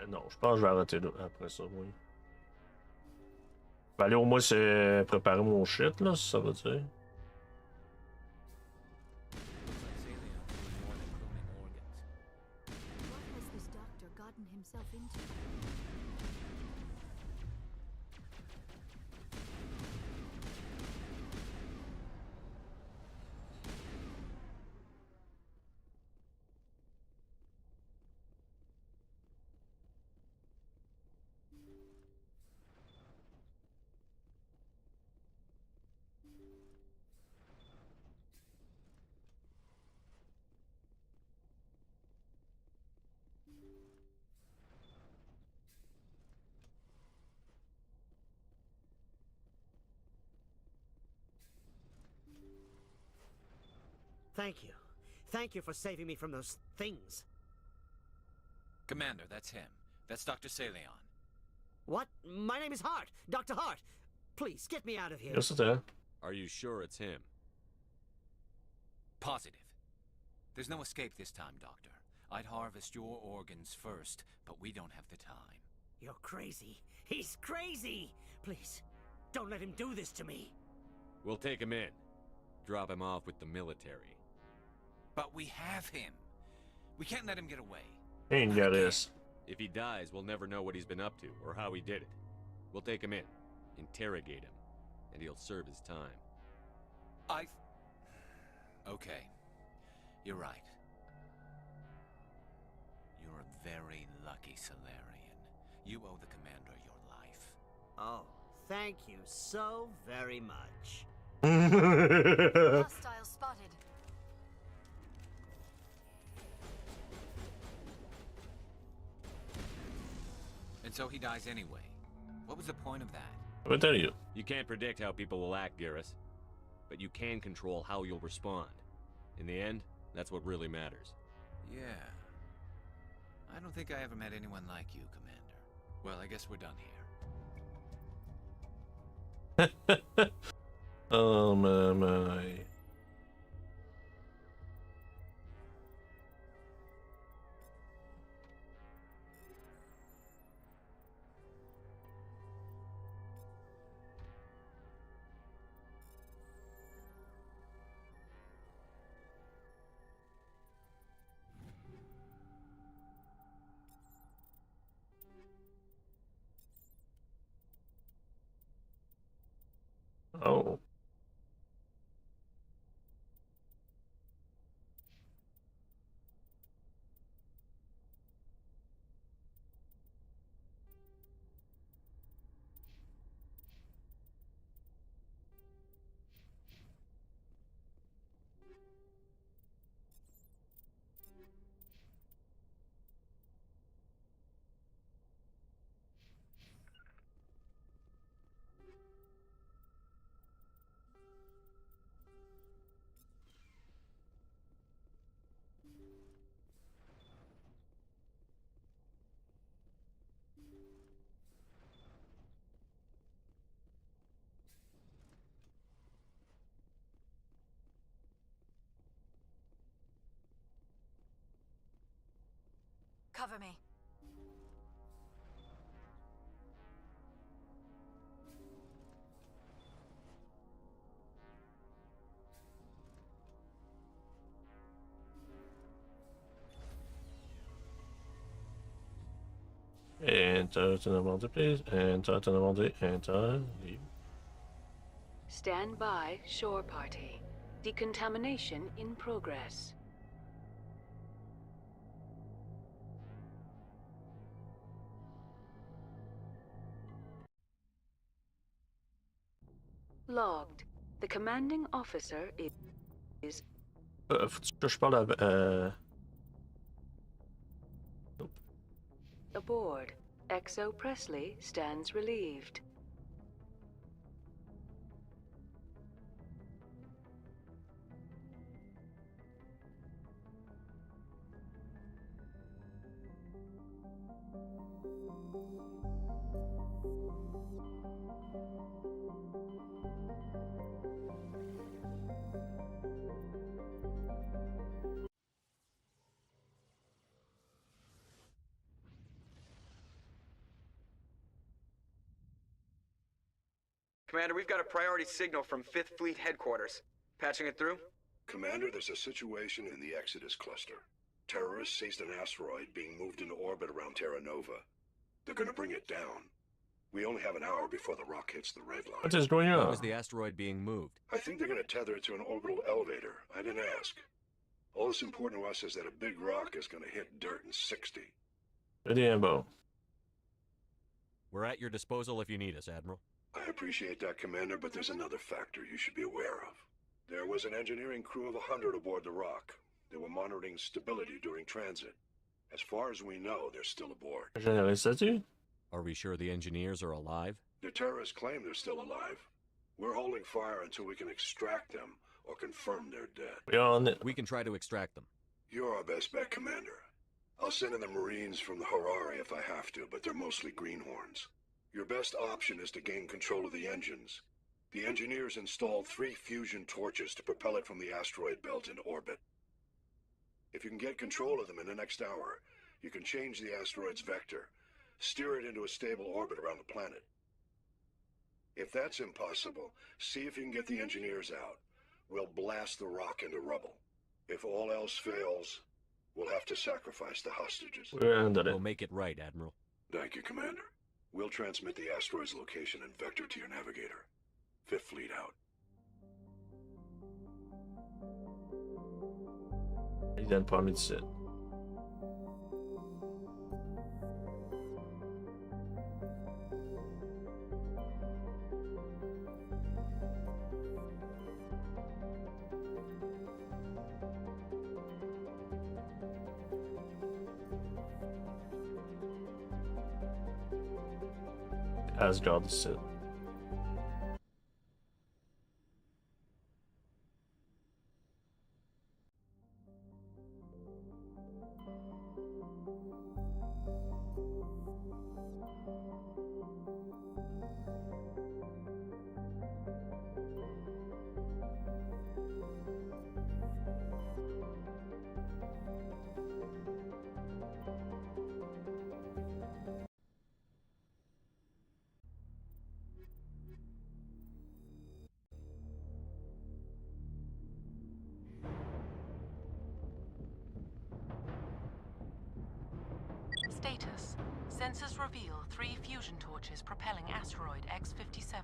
Non, je pense que je vais arrêter là après ça, oui. Je vais aller au moins se préparer mon shit, là, si ça veut dire. Thank you. Thank you for saving me from those things. Commander, that's him. That's Dr. Saleon. What? My name is Hart. Dr. Hart. Please, get me out of here. Yes, it's there. Are you sure it's him? Positive. There's no escape this time, Doctor. I'd harvest your organs first, but we don't have the time. You're crazy. He's crazy! Please, don't let him do this to me. We'll take him in. Drop him off with the military. But we have him. We can't let him get away. Ain't got this. If he dies, we'll never know what he's been up to or how he did it. We'll take him in, interrogate him, and he'll serve his time. Okay. You're right. You're a very lucky Solarian. You owe the Commander your life. Oh, thank you so very much. Hostile spotted. And so he dies anyway. What was the point of that? I'll tell you. You can't predict how people will act, Garrus. But you can control how you'll respond. In the end, that's what really matters. Yeah. I don't think I ever met anyone like you, Commander. Well, I guess we're done here. Oh my. Oh. Cover me. Enter to the please. Enter to the enter. Leave. Stand by, shore party. Decontamination in progress. Logged. The commanding officer is... Faut que je parle à... Aboard. Exo Presley stands relieved. Commander, we've got a priority signal from 5th Fleet Headquarters. Patching it through? Commander, there's a situation in the Exodus cluster. Terrorists seized an asteroid being moved into orbit around Terra Nova. They're gonna bring it down. We only have an hour before the rock hits the red line. What is going on? Why was the asteroid being moved? I think they're gonna tether it to an orbital elevator. I didn't ask. All that's important to us is that a big rock is gonna hit dirt in 60. Ready, Ambo. We're at your disposal if you need us, Admiral. I appreciate that, Commander, but there's another factor you should be aware of. There was an engineering crew of 100 aboard the rock. They were monitoring stability during transit. As far as we know, they're still aboard. Are we sure the engineers are alive? The terrorists claim they're still alive. We're holding fire until we can extract them or confirm they're dead. We're on it. We can try to extract them. You're our best bet, Commander. I'll send in the Marines from the Harari if I have to, but they're mostly greenhorns. Your best option is to gain control of the engines. The engineers installed 3 fusion torches to propel it from the asteroid belt into orbit. If you can get control of them in the next hour, you can change the asteroid's vector, steer it into a stable orbit around the planet. If that's impossible, see if you can get the engineers out. We'll blast the rock into rubble. If all else fails, we'll have to sacrifice the hostages. We'll make it right, Admiral. Thank you, Commander. We'll transmit the asteroid's location and vector to your navigator. 5th Fleet out. Il vient de prendre le 17. Asgard 17. Status. Sensors reveal 3 fusion torches propelling asteroid X-57.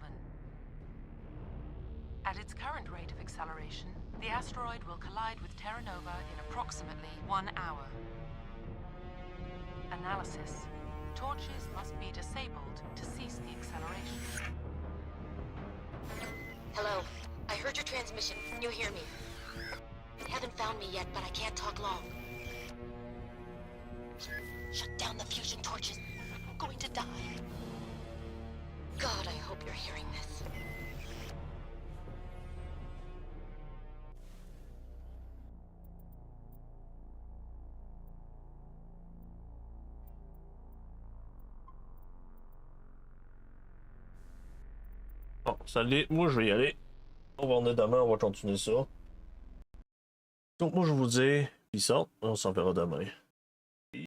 At its current rate of acceleration, the asteroid will collide with Terra Nova in approximately 1 hour. Analysis. Torches must be disabled to cease the acceleration. Hello. I heard your transmission. Can you hear me? Haven't found me yet, but I can't talk long. Shut down the fusion torches. I'm going to die. God, I hope you're hearing this. Bon, salut, moi je vais y aller. On va en est demain, on va continuer ça. Donc moi je vous dis, peace out, on s'en verra demain.